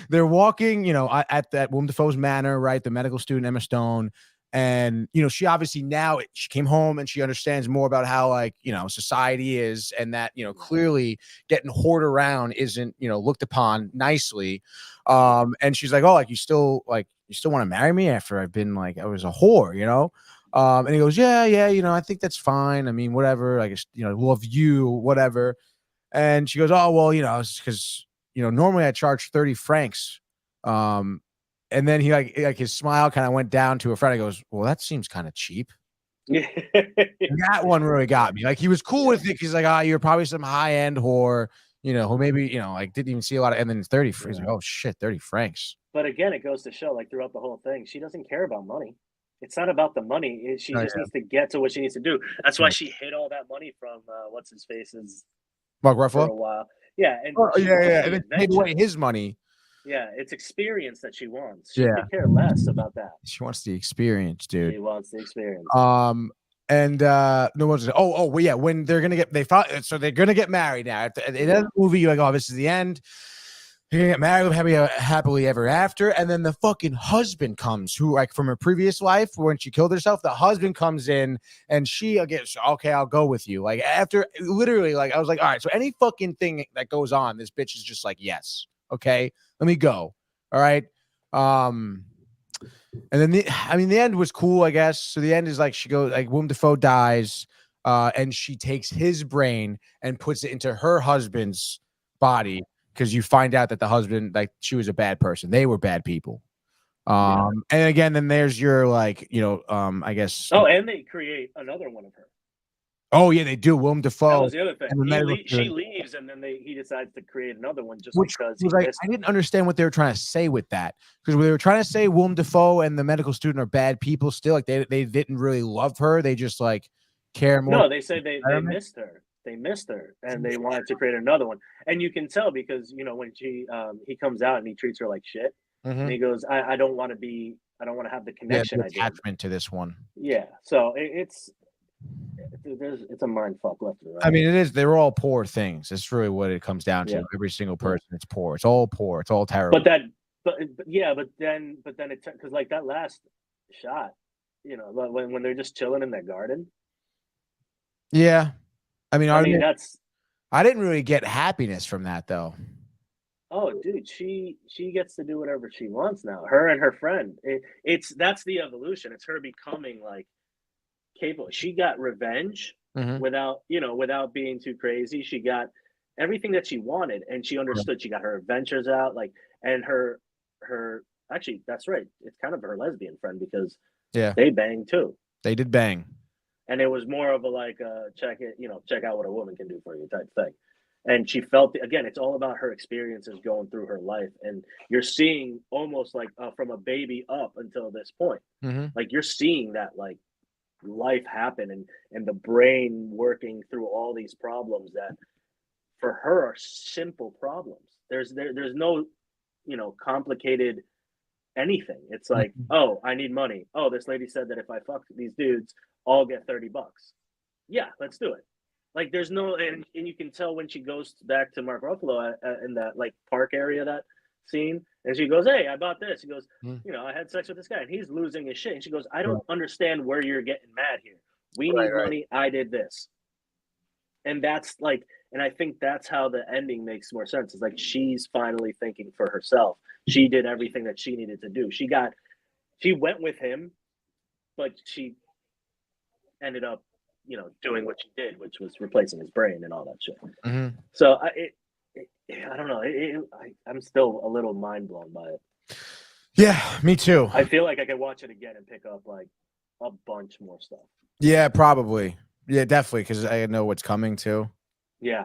They're walking, at that Willem Dafoe's manor, right? The medical student Emma Stone, and she obviously now she came home and she understands more about how society is, and that clearly getting whored around isn't looked upon nicely. And she's like, oh, like you still want to marry me after I've been like I was a whore, and he goes, yeah, I think that's fine. I mean, whatever. I guess love you, whatever. And she goes, oh well, it's because normally I charge 30 francs. And then he like his smile kind of went down to a friend. He goes, well, that seems kind of cheap. That one really got me. Like he was cool with it. He's like, you're probably some high end whore, who maybe like didn't even see a lot of. And then 30. He's like, oh shit, 30 francs. But again, it goes to show, like throughout the whole thing, she doesn't care about money. It's not about the money. She just needs to get to what she needs to do. That's why she hid all that money from what's his face's Mark Ruffalo for a while. Yeah, and and then paid away his money. Yeah, it's experience that she wants. She could care less about that. She wants the experience, dude. She wants the experience. And no one's well, yeah, when they're gonna they're gonna get married now. At the end of the movie, you're like, oh, this is the end. You're gonna get married, happily ever after. And then the fucking husband comes, who like from her previous life when she killed herself, the husband comes in and she gets, okay, I'll go with you. Like after literally, like I was like, all right, so any fucking thing that goes on, this bitch is just like, yes, okay, let me go. All right. And then the end was cool, I guess. So the end is like she goes, like Willem Dafoe dies, and she takes his brain and puts it into her husband's body. Because you find out that the husband, like, she was a bad person. They were bad people. And again, then there's your, like, I guess. Oh, and they create another one of her. Oh, yeah, they do. Willem Dafoe. That was the other thing. She leaves, and then he decides to create another one because he like, I didn't understand what they were trying to say with that. Because they were trying to say Willem Dafoe and the medical student are bad people still. Like, they didn't really love her. They just, like, care more. No, they said they missed her. They missed her, and they wanted to create another one. And you can tell because when he comes out and he treats her like shit, and he goes, "I don't want to have the connection." Attachment to this one. Yeah, so it's a mind fuck left and right. I mean, it is. They're all poor things. That's really what it comes down to. Every single person, it's poor. It's all poor. It's all terrible. But then because like that last shot, when they're just chilling in that garden. Yeah. I mean, that's. I didn't really get happiness from that, though. Oh, dude, she gets to do whatever she wants now. Her and her friend. That's the evolution. It's her becoming like capable. She got revenge without being too crazy. She got everything that she wanted, and she understood. She got her adventures out, and her. Actually, that's right. It's kind of her lesbian friend because they bang too. They did bang. And it was more of a like check out what a woman can do for you type thing. And she felt again, it's all about her experiences going through her life, and you're seeing almost like from a baby up until this point, like you're seeing that like life happen and the brain working through all these problems that for her are simple problems. There's no complicated anything. It's like, oh, I need money. Oh, this lady said that if I fuck these dudes, I'll get $30. Yeah, let's do it. Like there's no, and you can tell when she goes back to Mark Ruffalo in that like park area, that scene, and she goes, "Hey, I bought this." He goes, I had sex with this guy, and he's losing his shit. And she goes, "I don't understand where you're getting mad here. We need money. I did this." And that's like, and I think that's how the ending makes more sense. It's like she's finally thinking for herself. She did everything that she needed to do. She went with him, but she ended up, doing what she did, which was replacing his brain and all that shit. So I don't know. I'm still a little mind blown by it. Yeah, me too. I feel like I could watch it again and pick up like a bunch more stuff. Yeah, probably. Yeah, definitely, because I know what's coming too. Yeah.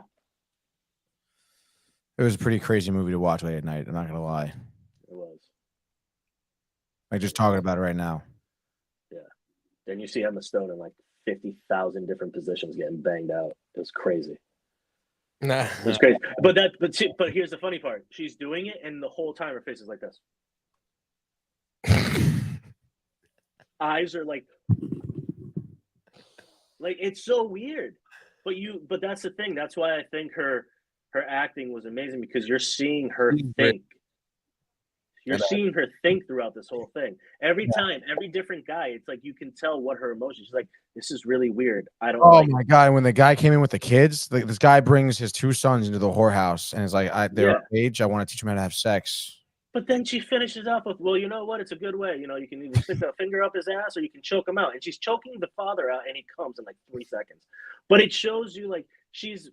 It was a pretty crazy movie to watch late at night. I'm not gonna lie. It was. Like just talking about it right now. Yeah. Then you see Emma Stone in like 50,000 different positions getting banged out. It was crazy. Nah. It was crazy. But here's the funny part. She's doing it, and the whole time her face is like this. Eyes are like it's so weird. But that's the thing. That's why I think her acting was amazing, because you're seeing her think. You're seeing her think throughout this whole thing. Every time, every different guy, it's like you can tell what her emotions. She's like, "This is really weird. I don't." Oh my god! When the guy came in with the kids, this guy brings his 2 sons into the whorehouse, and is like, "They're of age. I want to teach them how to have sex." But then she finishes off with, "Well, you know what? It's a good way. You can either stick a finger up his ass or you can choke him out." And she's choking the father out, and he comes in like 3 seconds. But it shows you like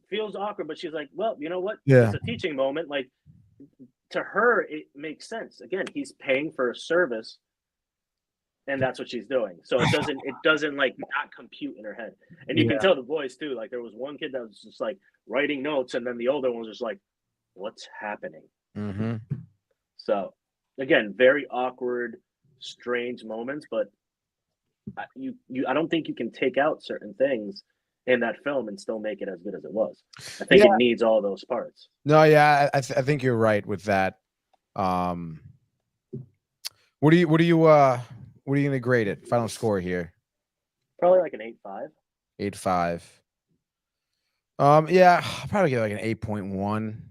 feels awkward, but she's like, "Well, you know what? Yeah. It's a teaching moment." Like to her, it makes sense. Again, he's paying for a service, and that's what she's doing. So it doesn't like not compute in her head. And you can tell the boys too. Like there was one kid that was just like writing notes, and then the older one was just like, "What's happening?" So, again, very awkward, strange moments, but I don't think you can take out certain things in that film and still make it as good as it was. I think it needs all those parts. No, yeah, I think you're right with that. What are you gonna grade it? Final score here. Probably like an 8.5. 8.5. Yeah, I'll probably get like an 8.1.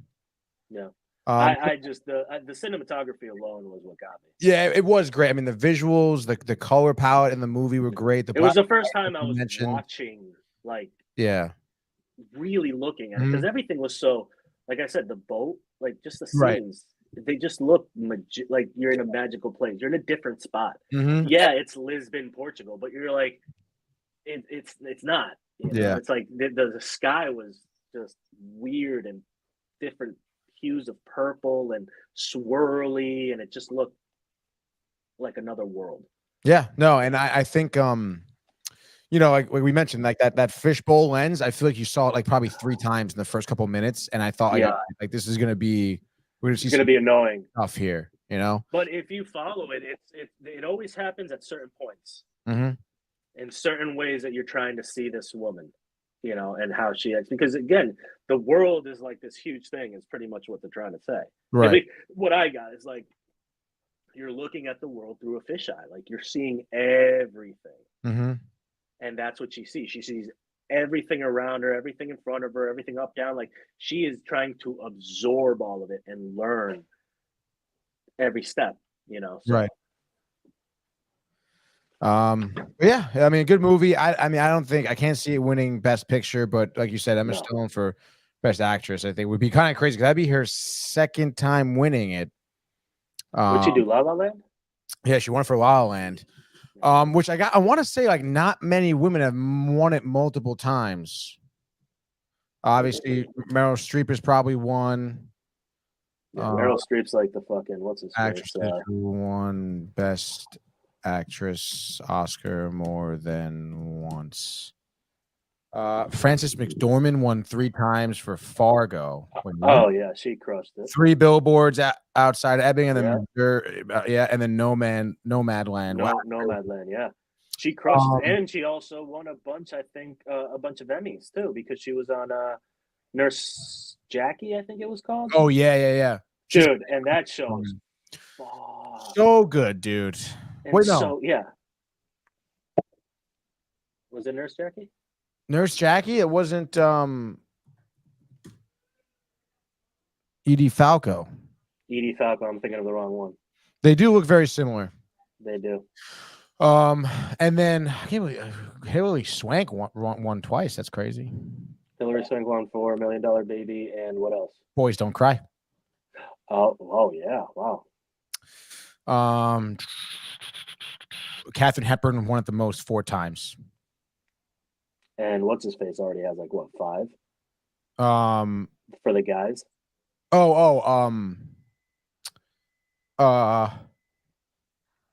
Yeah. I just the cinematography alone was what got me. Yeah, it was great. I mean, the visuals, the color palette in the movie were great. It was the first time I was watching, like, really looking at it, because everything was so, like I said, the boat, like just the scenes, they just look like you're in a magical place. You're in a different spot. Yeah, it's Lisbon, Portugal, but you're like, it's not. It's like the sky was just weird and different hues of purple and swirly, and it just looked like another world. Yeah, no, and I think like we mentioned, like that fishbowl lens, I feel like you saw it like probably 3 times in the first couple minutes, and I thought like this is gonna be annoying stuff here, But if you follow it, it always happens at certain points, in certain ways that you're trying to see this woman. And how she acts. Because again, the world is like this huge thing, is pretty much what they're trying to say. Right. What I got is like, you're looking at the world through a fisheye. Like you're seeing everything. And that's what she sees. She sees everything around her, everything in front of her, everything up, down. Like she is trying to absorb all of it and learn every step, So. Right. Yeah, I mean, a good movie. I mean, I can't see it winning Best Picture, but like you said, Emma Stone for Best Actress, I think would be kind of crazy, because that'd be her 2nd time winning it. What'd she do, La La Land? Yeah, she won for La La Land. Which I want to say like not many women have won it multiple times. Obviously, Meryl Streep has probably won. Yeah, Meryl Streep's like the fucking what's his actress who won Best actress Oscar more than once. Frances McDormand won 3 times for Fargo. Oh yeah, she crushed it. 3 billboards outside Ebbing, and then and then Nomadland. Wow. Nomadland, yeah. She crushed it, and she also won a bunch. I think a bunch of Emmys too, because she was on Nurse Jackie, I think it was called. Oh yeah. Dude, and that show was so good, dude. Wait, no. So yeah, was it Nurse Jackie? Nurse Jackie? It wasn't Edie Falco. Edie Falco, I'm thinking of the wrong one. They do look very similar. They do. And then I can't believe Hilary Swank won twice. That's crazy. Hilary Swank won for $1 Million Baby, and what else? Boys Don't Cry. Oh yeah, wow. Katharine Hepburn won it the most 4 times. And what's his face already has like what, 5? For the guys.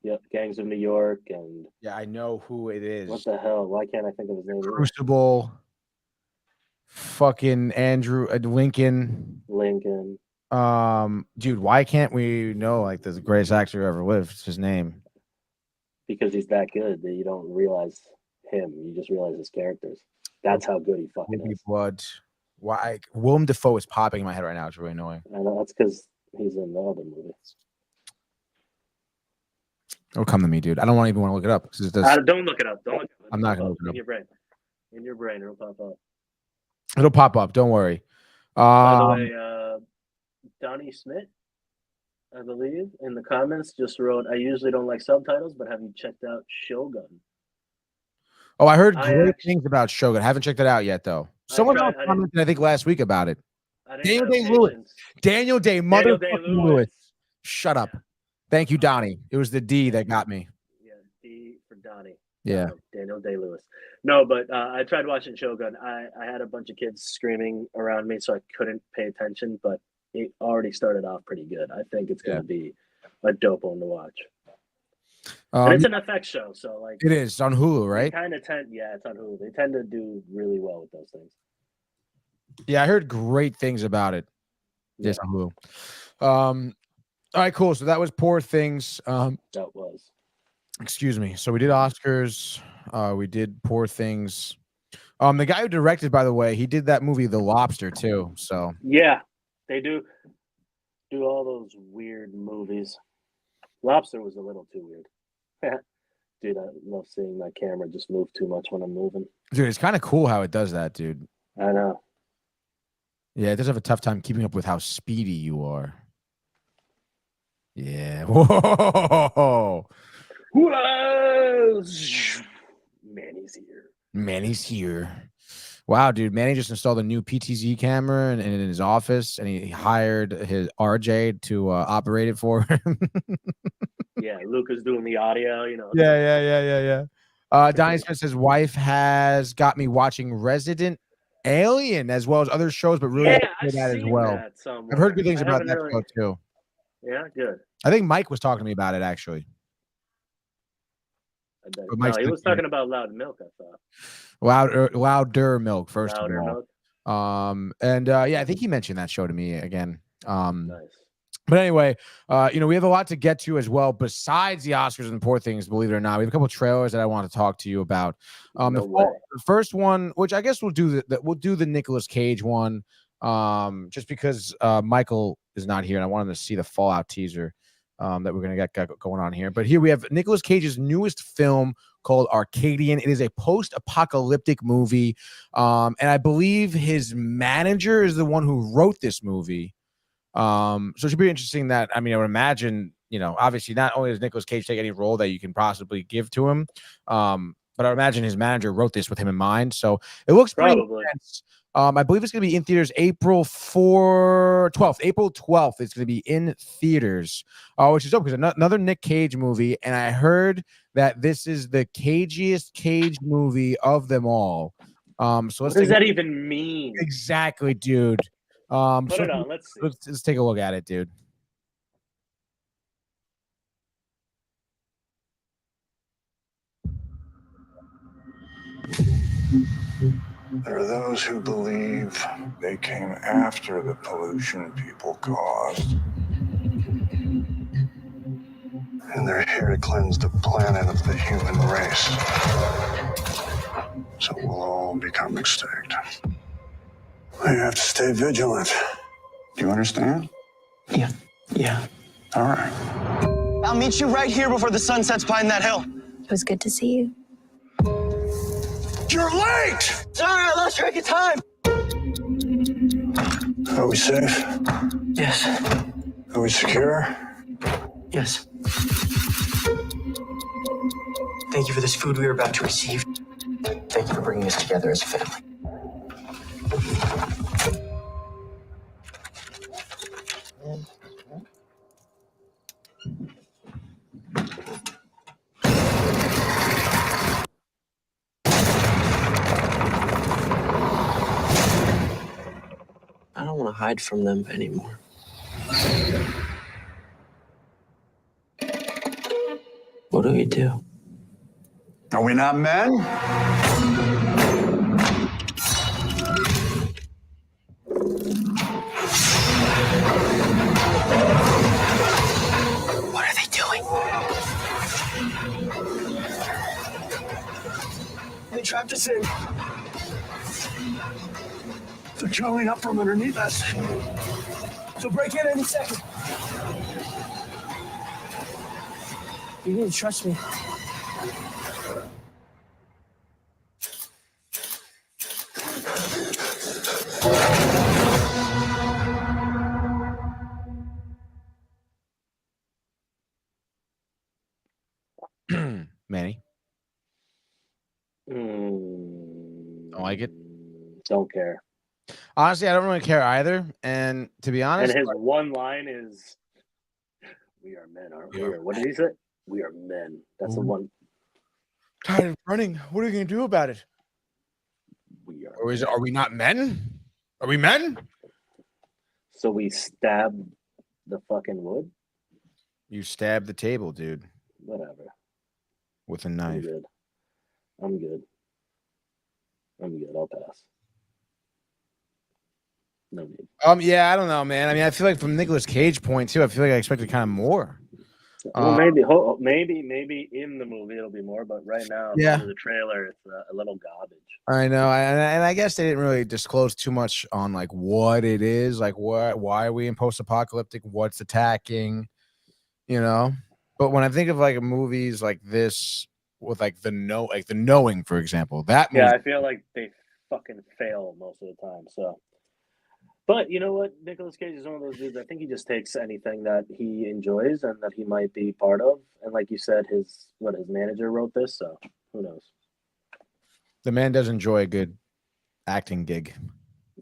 Yep, Gangs of New York, and yeah, I know who it is. What the hell? Why can't I think of his name? Crucible. Fucking Andrew Lincoln. Dude, why can't we know like the greatest actor who ever lived? It's his name. Because he's that good that you don't realize him. You just realize his characters. That's how good he fucking is. Blood. Why? Willem Dafoe is popping in my head right now. It's really annoying. I know, that's because he's in the other movie. It'll come to me, dude. I don't even want to look it up. Don't look it up. Don't look it up. I'm not gonna look it up. In your brain, it'll pop up. It'll pop up. Don't worry. By the way, Donnie Smith, I believe, in the comments just wrote, "I usually don't like subtitles, but have you checked out Shogun?" Oh, I heard great things about Shogun. I haven't checked it out yet, though. Someone else commented, I think, last week about it. Daniel Day-Lewis. Daniel Day-Lewis. Shut up. Thank you, Donnie. It was the D that got me. Yeah, D for Donnie. Yeah. Daniel Day-Lewis. No, but I tried watching Shogun. I had a bunch of kids screaming around me, so I couldn't pay attention, but it already started off pretty good. I think it's going to be a dope one to watch. And it's an FX show, so like it is on Hulu, right? It's on Hulu. They tend to do really well with those things. Yeah, I heard great things about it. Yes, on Hulu. All right, cool. So that was Poor Things. That was. Excuse me. So we did Oscars. We did Poor Things. The guy who directed, by the way, he did that movie The Lobster too. So yeah, they do all those weird movies. Lobster was a little too weird. Dude, I love seeing my camera just move too much when I'm moving. Dude, it's kind of cool how it does that, dude. I know. Yeah, it does have a tough time keeping up with how speedy you are. Yeah. Whoa. Whoa. Manny's here. Wow, dude. Manny just installed a new PTZ camera in his office, and he hired his RJ to operate it for him. Yeah, Luca's doing the audio, you know. Yeah. Donnie Smith says, wife has got me watching Resident Alien as well as other shows, but really good that as well. I've heard good things about that show too. Yeah, good. I think Mike was talking to me about it actually. No, he was talking about Loud Milk, I thought. Louder Milk, first Louder of all. Milk. I think he mentioned that show to me again. Nice. But anyway, we have a lot to get to as well besides the Oscars and Poor Things, believe it or not. We have a couple of trailers that I want to talk to you about. The first one, which I guess we'll do the Nicolas Cage one, just because Michael is not here and I want him to see the Fallout teaser that we're going to get going on here. But here we have Nicolas Cage's newest film called Arcadian. It is a post-apocalyptic movie, and I believe his manager is the one who wrote this movie. So it should be interesting that, I mean, I would imagine, obviously not only does Nicolas Cage take any role that you can possibly give to him, but I would imagine his manager wrote this with him in mind. So it looks pretty intense. I believe it's going to be in theaters April 12th. April 12th, it's going to be in theaters, which is dope because another Nick Cage movie. And I heard that this is the cagiest Cage movie of them all. So what does that even mean? Exactly, dude. Put it on. Let's see. Let's take a look at it, dude. There are those who believe they came after the pollution people caused. And they're here to cleanse the planet of the human race. So we'll all become extinct. We have to stay vigilant. Do you understand? Yeah. All right. I'll meet you right here before the sun sets behind that hill. It was good to see you. You're late! Sorry, I lost track of time. Are we safe? Yes. Are we secure? Yes. Thank you for this food we are about to receive. Thank you for bringing us together as a family. I don't want to hide from them anymore. What do we do? Are we not men? What are they doing? They trapped us in. They're showing up from underneath us. So break in any second. You need to trust me. Manny, Don't like it? Don't care. Honestly, I don't really care either. And to be honest, And his one line is, "We are men, aren't we?" Or what did he say? "We are men." That's the one. tired of running. What are you gonna do about it? We are. Or are we not men? Are we men? So we stab the fucking wood. You stabbed the table, dude, Whatever. with a I'm knife. good. I'm good. I'm good. I'll pass. No need. Yeah, I don't know, man. I mean, I feel like from Nicolas Cage point too, I feel like I expected kind of more. Well, maybe in the movie it'll be more, but right now, Yeah. the trailer, it's a little garbage. I know, and I guess they didn't really disclose too much on like what it is, like why are we in post-apocalyptic, what's attacking, you know. But when I think of like movies like this with like the Knowing, for example, that movie, Yeah, I feel like they fucking fail most of the time. So, but you know what? Nicolas Cage is one of those dudes. I think he just takes anything that he enjoys and that he might be part of. And like you said, his manager wrote this, so who knows? the man does enjoy a good acting gig.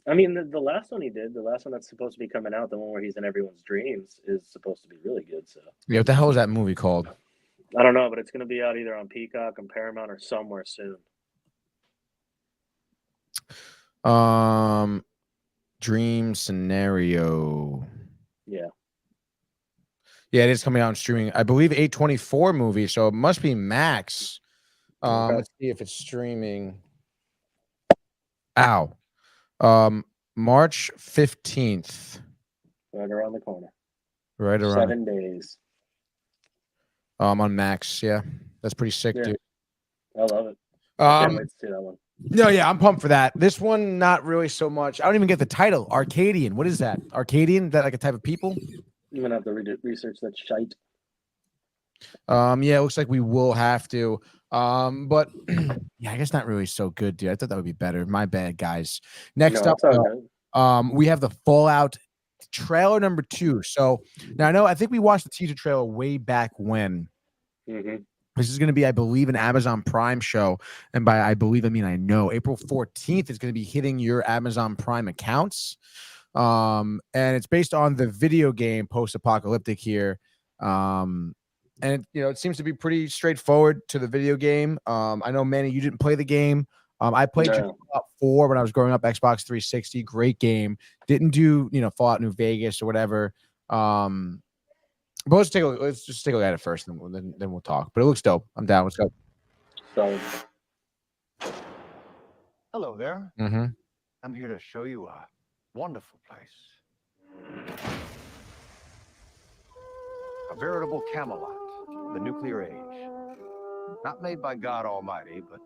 I mean, the last one he did, the last one that's supposed to be coming out, the one where he's in everyone's dreams, is supposed to be really good. So, Yeah, what the hell is that movie called? I don't know, but it's going to be out either on Peacock and Paramount or somewhere soon. Dream Scenario. Yeah. Yeah, it is coming out on streaming. I believe 8/24 movie, so it must be Max. Okay. Let's see if it's streaming. Ow. March 15th. Right around the corner. Right around 7 days. on Max. Yeah. That's pretty sick, Yeah. dude. I love it. I can't wait to see that one. No, yeah, I'm pumped for that. This one, not really so much. I don't even get the title. Arcadian. What is that? Arcadian? Is that like a type of people? I'm gonna have to research that shite. Yeah, it looks like we will have to. But yeah, I guess not really so good, dude. I thought that would be better. My bad, guys. Next No, up, it's all good. we have the Fallout trailer number 2. So now I think we watched the teaser trailer way back when. Mm-hmm. This is going to be, I believe, an Amazon Prime show. And by I believe, I mean I know. April 14th is going to be hitting your Amazon Prime accounts. And it's based on the video game Post-Apocalyptic here. And it seems to be pretty straightforward to the video game. I know, Manny, you didn't play the game. I played Fallout 4 when I was growing up, Xbox 360. Great game. Didn't do Fallout New Vegas or whatever. But let's just take a look at it first, and then we'll talk. But it looks dope. I'm down. Let's go. So Hello there. Mm-hmm. I'm here to show you a wonderful place. A veritable Camelot, the nuclear age. Not made by God Almighty, but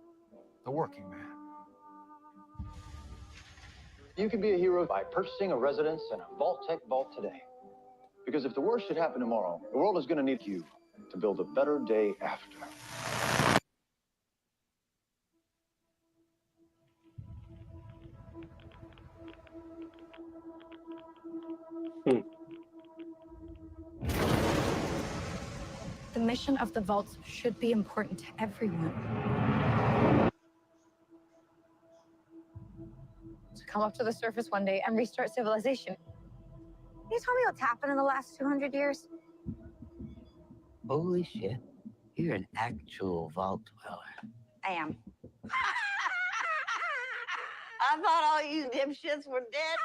the working man. You can be a hero by purchasing a residence in a Vault-Tec vault today. Because if the worst should happen tomorrow, the world is going to need you to build a better day after. The mission of the vaults should be important to everyone. To come up to the surface one day and restart civilization. Can you tell me what's happened in the last 200 years? Holy shit. You're an actual vault dweller. I am. I thought all you dipshits were dead.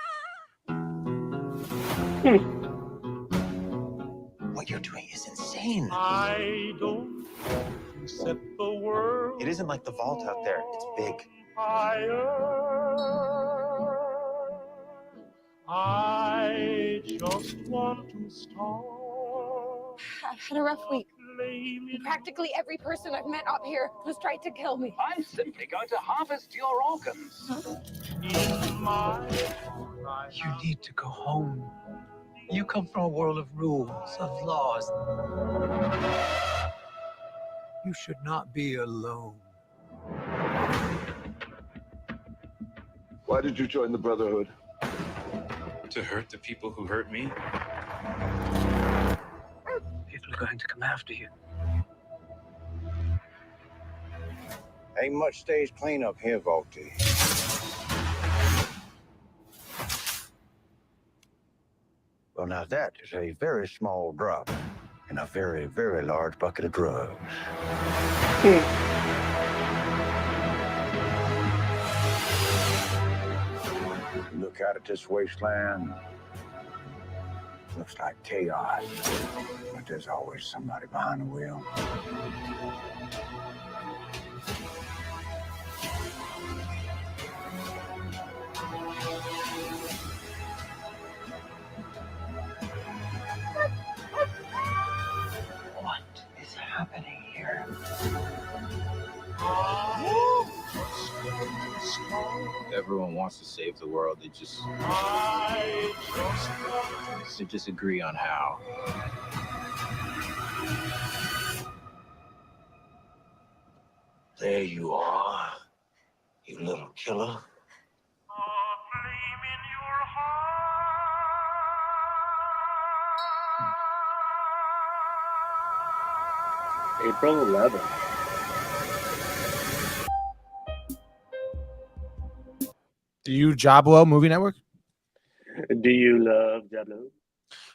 What you're doing is insane. I don't set the world. It isn't like the vault out there. It's big. I just want to start. I've had a rough week. Practically every person I've met up here has tried to kill me. I'm simply going to harvest your organs. You need to go home. You come from a world of rules, of laws. You should not be alone. Why did you join the Brotherhood? To hurt the people who hurt me? People are going to come after you. Ain't much stays clean up here, Volty. Well, now that is a very small drop in a very, very large bucket of drugs. Look out at this wasteland. Looks like chaos, but there's always somebody behind the wheel. What is happening here? Everyone wants to save the world. They just agree on how. There you are, you little killer. April 11th. Do you Jablo Movie Network? Do you love Diablo?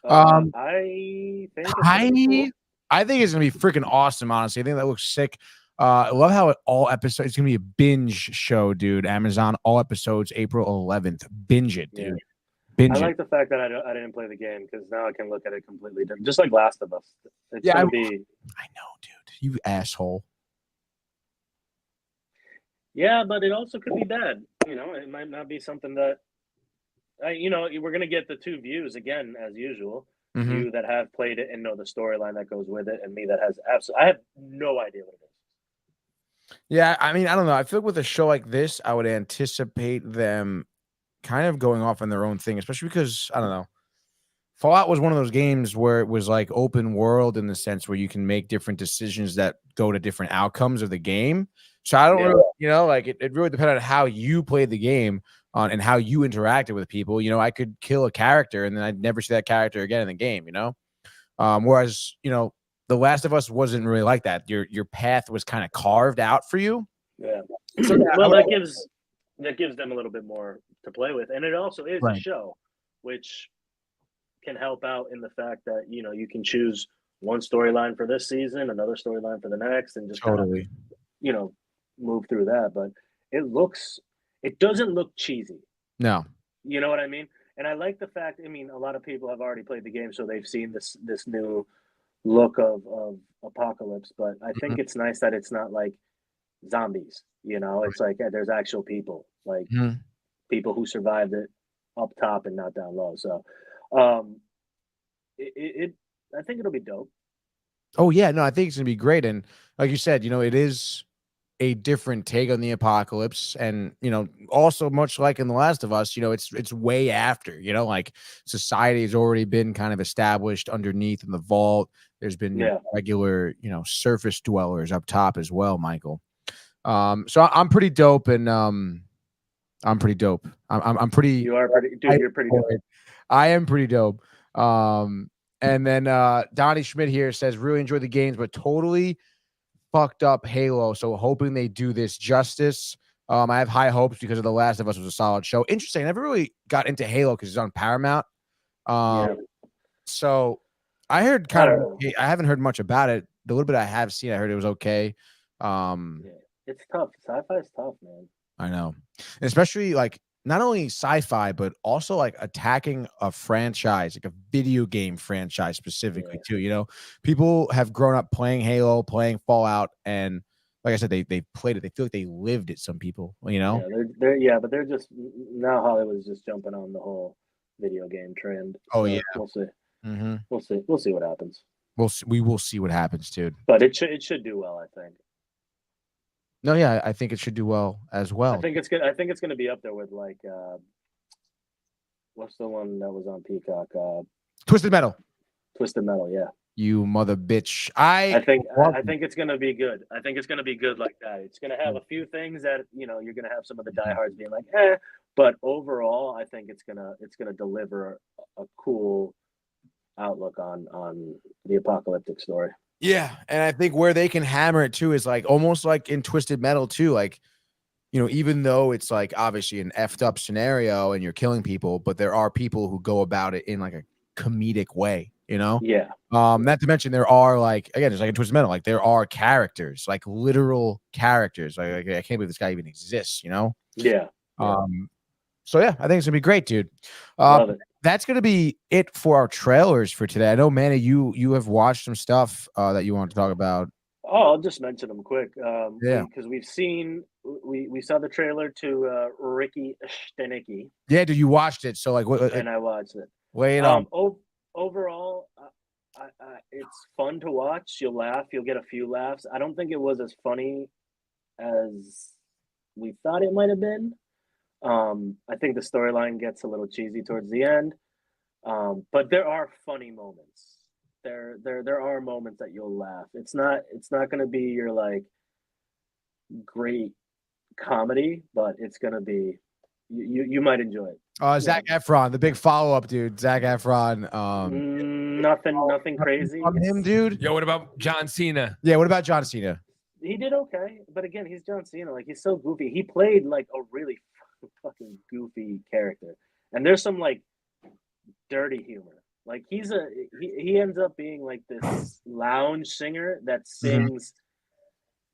I think it's pretty I think it's gonna be freaking awesome. Honestly, I think that looks sick. I love how all episodes. It's gonna be a binge show, dude. Amazon, all episodes, April 11th. Binge it, dude. Yeah. Binge I it. like the fact that I didn't play the game because now I can look at it completely different. Just like Last of Us. It's Yeah, gonna be. I know, dude. You asshole. Yeah, but it also could be bad. You know, it might not be something that. We're gonna get the two views again as usual. Mhm. You that have played it and know the storyline that goes with it, and me that has absolutely. I have no idea what it is. Yeah, I mean, I don't know. I feel like with a show like this, I would anticipate them kind of going off on their own thing, especially because I don't know. Fallout was one of those games where it was like open world in the sense where you can make different decisions that go to different outcomes of the game. So I don't really, like it really depended on how you played the game and how you interacted with people. I could kill a character and then I'd never see that character again in the game, whereas, The Last of Us wasn't really like that. Your path was kind of carved out for you. Yeah. So Well, that gives them a little bit more to play with, and it also is a Right. show, which can help out in the fact that you can choose one storyline for this season, another storyline for the next, and just Totally. kind of, move through that. But it doesn't look cheesy. No. You know what I mean? And I like the fact. I mean, a lot of people have already played the game, so they've seen this new look of Apocalypse. But I think it's nice that it's not like zombies. You know, it's like there's actual people, like Mhm. people who survived it up top and not down low. So, I think it'll be dope. Oh yeah, no, I think it's gonna be great. And like you said, it is a different take on the apocalypse. And also much like in The Last of Us, it's way after, like society has already been kind of established underneath in the vault. There's been regular, surface dwellers up top as well, Michael. So I'm pretty dope, and I'm pretty dope. I'm pretty. You are pretty, dude. You're pretty dope. I am pretty dope. And then Donnie Schmidt here says, really enjoy the games, but totally fucked up Halo. So hoping they do this justice. I have high hopes because of The Last of Us was a solid show. Interesting. I never really got into Halo because it's on Paramount. So I heard I haven't heard much about it. The little bit I have seen, I heard it was okay. It's tough. Sci-fi is tough, man. I know. And especially like not only sci-fi, but also like attacking a franchise, like a video game franchise specifically too. People have grown up playing Halo, playing Fallout, and like I said, they played it. They feel like they lived it. Some people, Yeah, but they're just now Hollywood's just jumping on the whole video game trend. Oh so yeah, we'll see. Mm-hmm. We'll see what happens. We will see what happens, dude. But it should do well, I think. No, yeah, I think it should do well as well. I think it's gonna be up there with like what's the one that was on Peacock? Twisted Metal. Twisted Metal, yeah. You mother bitch. I think it's gonna be good. I think it's gonna be good like that. It's gonna have a few things that you're gonna have some of the diehards being like, but overall, I think it's gonna deliver a cool outlook on the apocalyptic story. Yeah, and I think where they can hammer it too is like almost like in Twisted Metal too, like even though it's like obviously an effed up scenario and you're killing people, but there are people who go about it in like a comedic way, Yeah. Not to mention there are like again, it's like in Twisted Metal, like there are characters, like literal characters. Like I can't believe this guy even exists, Yeah. So yeah, I think it's gonna be great, dude. Love it. That's going to be it for our trailers for today. I know, Manny, you have watched some stuff that you want to talk about. Oh, I'll just mention them quick. Because we saw the trailer to Ricky Stenicki. Yeah, dude, you watched it. So like, and I watched it. Lay it on. Overall, it's fun to watch. You'll laugh. You'll get a few laughs. I don't think it was as funny as we thought it might have been. I think the storyline gets a little cheesy towards the end, but there are funny moments. There are moments that you'll laugh. It's not going to be your like great comedy, but it's going to be you might enjoy it. Zac Efron, the big follow up, dude. Zac Efron. Nothing crazy on him, dude. Yo, what about John Cena? Yeah, what about John Cena? He did okay, but again, he's John Cena. Like he's so goofy. He played like a really fucking goofy character, and there's some like dirty humor. Like he ends up being like this lounge singer that sings.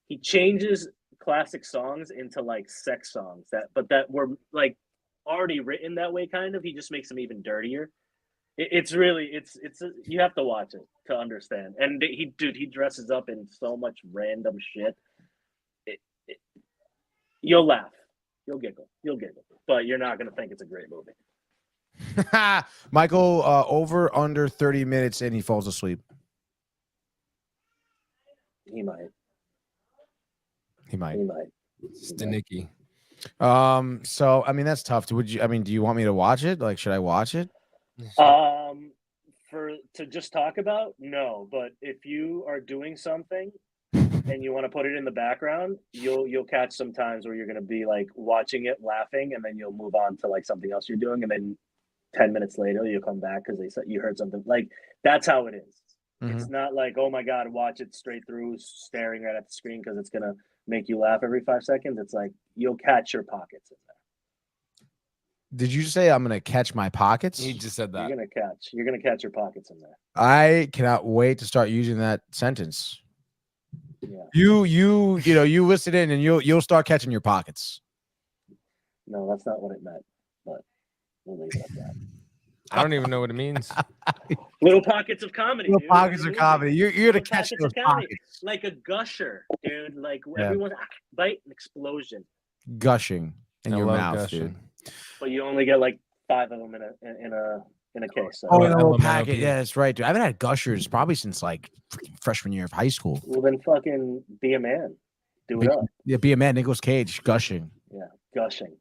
He changes classic songs into like sex songs that were like already written that way. Kind of. He just makes them even dirtier. It's you have to watch it to understand. And he dresses up in so much random shit. You'll laugh. You'll giggle, but you're not going to think it's a great movie. Michael, over under 30 minutes and he falls asleep. He might. Stenicki. So I mean that's tough. Do you want me to watch it? Like, should I watch it? To just talk about, no, but if you are doing something and you want to put it in the background, you'll catch some times where you're going to be like watching it, laughing, and then you'll move on to like something else you're doing, and then 10 minutes later you'll come back because they said you heard something. Like that's how it is. It's not like, oh my god, watch it straight through, staring right at the screen because it's going to make you laugh every 5 seconds. It's like you'll catch your pockets in there. Did you say I'm gonna catch my pockets? He just said that. You're gonna catch your pockets in there. I cannot wait to start using that sentence. Yeah. You listen in and you'll start catching your pockets. No, that's not what it meant. But we'll leave it at that. I don't even know what it means. Little pockets of comedy. Little dude. pockets of comedy. You're to Little catch pockets those of comedy. pockets. Like a gusher, dude. Like Yeah. everyone bite an explosion. Gushing in I your love mouth, gushing. dude. But you only get like 5 of them in a case. So. Oh, in a little LMNOP. packet. Yeah, that's right, dude. I haven't had gushers probably since like freaking freshman year of high school. Well, then fucking be a man. Do it up. Yeah, be a man. Nicolas Cage gushing. Yeah, gushing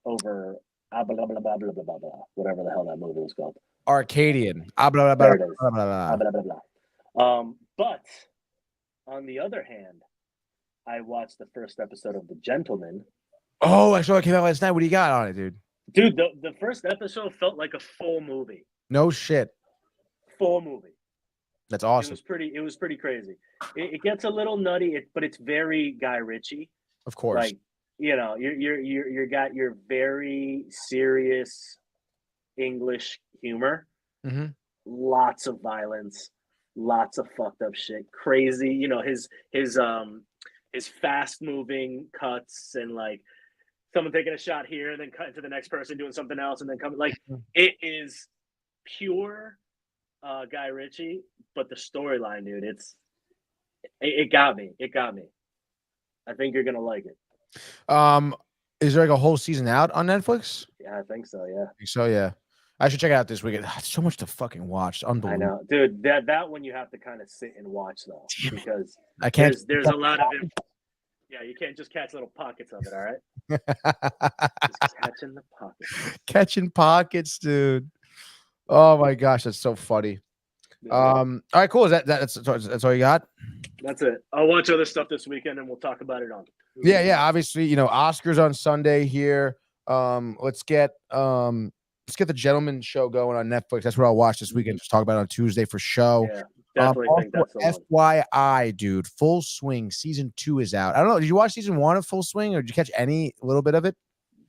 over blah, blah, blah, blah, blah, blah, blah, whatever the hell that movie was called. Arcadian. Blah, blah, blah, There it is. blah, blah, blah. Blah, blah, blah. But on the other hand, I watched the first episode of The Gentleman. Oh, I saw it came out last night. What do you got on it, dude? Dude, the first episode felt like a full movie. No shit. Full movie. That's awesome. It was pretty crazy. It gets a little nutty, but it's very Guy Ritchie. Of course. Like, you know, you got your very serious English humor. Mm-hmm. Lots of violence, lots of fucked up shit, crazy. You know, his fast moving cuts and like someone taking a shot here and then cut to the next person doing something else and then coming. Like it is pure Guy Ritchie, but the storyline, dude, it got me. It got me. I think you're gonna like it. Is there like a whole season out on Netflix? Yeah, I think so. Yeah. I think so, yeah. I should check it out this weekend. So much to fucking watch. It's unbelievable. I know, dude. That one you have to kind of sit and watch though, because I can't. There's a lot of it. Yeah, you can't just catch little pockets of it. All right. Just catching the pockets. Catching pockets, dude. Oh my gosh, that's so funny. All right, cool. That's all you got? That's it. I'll watch other stuff this weekend and we'll talk about it on. Yeah. Obviously, you know, Oscars on Sunday here. Let's get the Gentleman Show going on Netflix. That's what I'll watch this weekend. Just talk about it on Tuesday for show. Yeah, definitely think that's the one. FYI, dude, Full Swing season 2 is out. I don't know. Did you watch season 1 of Full Swing, or did you catch any little bit of it?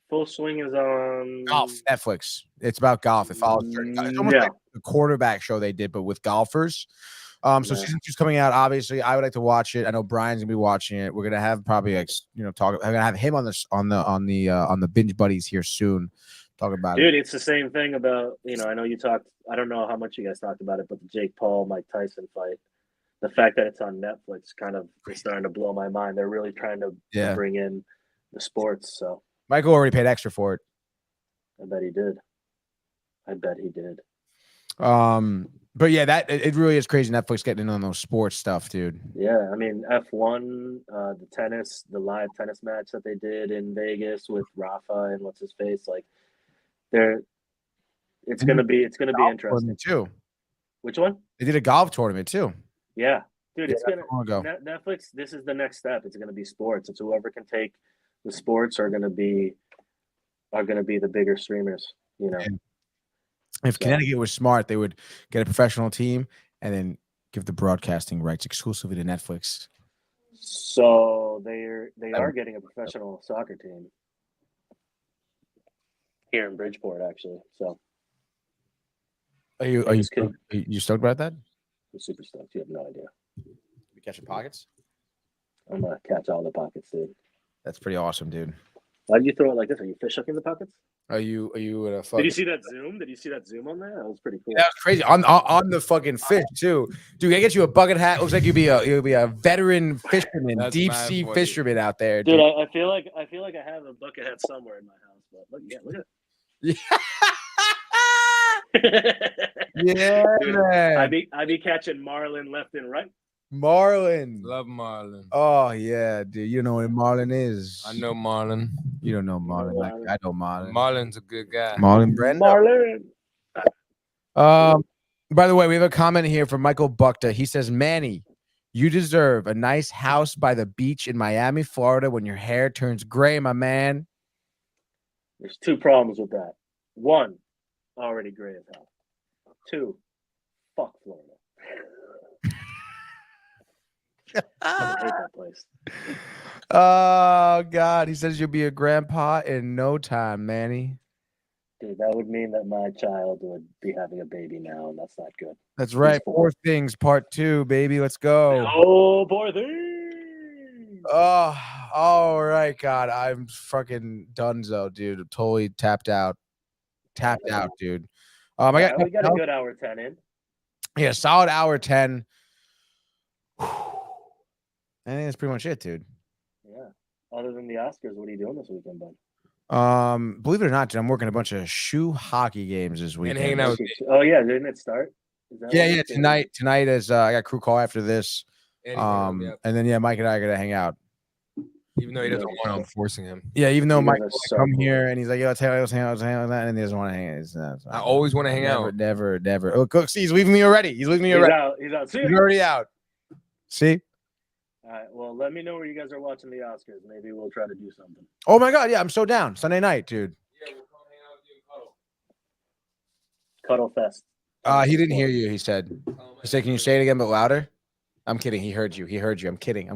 Full Swing is on Golf, Netflix. It's about golf. It follows. It's almost like the quarterback show they did, but with golfers. So season 2's coming out. Obviously, I would like to watch it. I know Brian's gonna be watching it. We're gonna have probably talk. I'm gonna have him on the Binge Buddies here soon. Talk about it. Dude, it's the same thing about, I know you talked, I don't know how much you guys talked about it, but the Jake Paul, Mike Tyson fight, the fact that it's on Netflix kind of is starting to blow my mind. They're really trying to bring in the sports. So Michael already paid extra for it. I bet he did. But yeah, it really is crazy. Netflix getting in on those sports stuff, dude. Yeah, I mean F1, the live tennis match that they did in Vegas with Rafa and what's his face, like it's gonna be interesting too. Which one? They did a golf tournament too. Yeah, dude, it's gonna go. Netflix. This is the next step. It's gonna be sports. It's whoever can take the sports are gonna be the bigger streamers. If Connecticut was smart, they would get a professional team and then give the broadcasting rights exclusively to Netflix. So they are getting a professional soccer team here in Bridgeport, actually. So are you stoked about that? I'm super stoked. You have no idea. You catching pockets? I'm gonna catch all the pockets, dude. That's pretty awesome, dude. Why did you throw it like this? Are you fish hooking the pockets? Are you in a fucking... Did you see that zoom? Did you see that zoom on there? That was pretty cool. Yeah, that was crazy. On the fucking fish too. Dude, I get you a bucket hat. Looks like you'll be a veteran fisherman, deep sea fisherman out there. Dude, I feel like I have a bucket hat somewhere in my house, but look at it. Yeah, dude, man. I be catching marlin left and right. Marlin. Love Marlin. Oh yeah, dude. You know what Marlin is. I know Marlin. You don't know Marlin. I know Marlin. Marlin's a good guy. Marlin Brenda. Marlin. By the way, we have a comment here from Michael Buckta. He says, Manny, you deserve a nice house by the beach in Miami, Florida when your hair turns gray, my man. There's 2 problems with that. 1, already gray as hell. 2, fuck Florida. I hate that place. Oh God, he says you'll be a grandpa in no time, Manny. Dude, that would mean that my child would be having a baby now, and that's not good. That's right. Poor Things Part 2, baby. Let's go. Oh, Poor Things. Oh, all right, God. I'm fucking donezo, dude. Totally tapped out. Dude. We got a good hour 10 in. Yeah, solid hour 10. I think that's pretty much it, dude. Yeah. Other than the Oscars, what are you doing this weekend, bud? Believe it or not, dude, I'm working a bunch of shoe hockey games this weekend. And hanging out with me. Oh yeah, didn't it start? Yeah. Tonight is I got crew call after this. And then Mike and I are gonna hang out. even though he doesn't want, I'm forcing him. Yeah, even though Mike so come cool. here and he's like, "Yo, let's hang out, and he doesn't want to hang out. I always want to hang out. Never. Oh, Cook, see, he's leaving me already. He's out. He's out. He's already out. See? All right. Well, let me know where you guys are watching the Oscars. Maybe we'll try to do something. Oh my God, yeah, I'm so down. Sunday night, dude. Yeah, we'll come hang out with you and Cuddle Fest. He didn't hear you. He said, "Can you say it again but louder?" I'm kidding. He heard you. I'm kidding.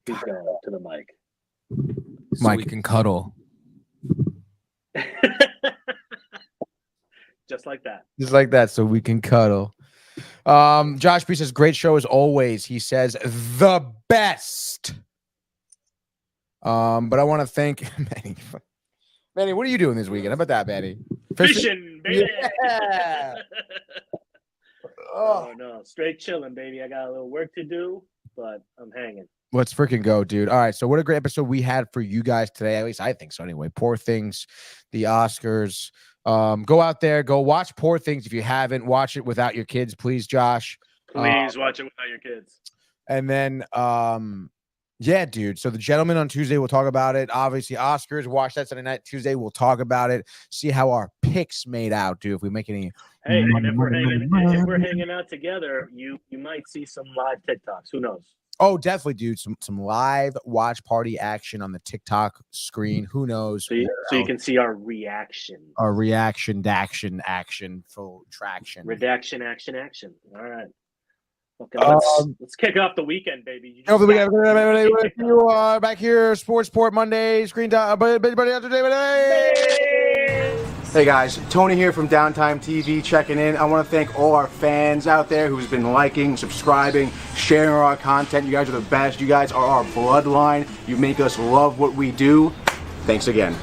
He's going up to the mic. So Mike. We can cuddle. Just like that. Just like that, so we can cuddle. Josh B says, "Great show as always." He says, "The best." But I want to thank Manny. Manny, what are you doing this weekend? How about that, Manny? Fishing, baby. Yeah. Oh no, straight chilling, baby. I got a little work to do, but I'm hanging. Let's freaking go, dude. All right, so what a great episode we had for you guys today. At least I think so anyway. Poor Things, the Oscars. Go out there, go watch Poor Things. If you haven't, watch it without your kids, please, Josh. Please watch it without your kids. And then yeah, dude. So The Gentleman on Tuesday, we'll talk about it. Obviously, Oscars, watch that Sunday night. Tuesday, we'll talk about it. See how our picks made out, dude. If we make any. Hey, and if we're hanging out together, you might see some live TikToks. Who knows? Oh, definitely, dude. Some live watch party action on the TikTok screen. Who knows? So you can see our reaction. Our reaction, action, full traction. Redaction, action. All right. Okay, let's kick off the weekend, baby. You are back here, Sports Port Monday, Screen Time. Everybody out today. Hey guys, Tony here from Downtime TV checking in. I want to thank all our fans out there who's been liking, subscribing, sharing our content. You guys are the best. You guys are our bloodline. You make us love what we do. Thanks again.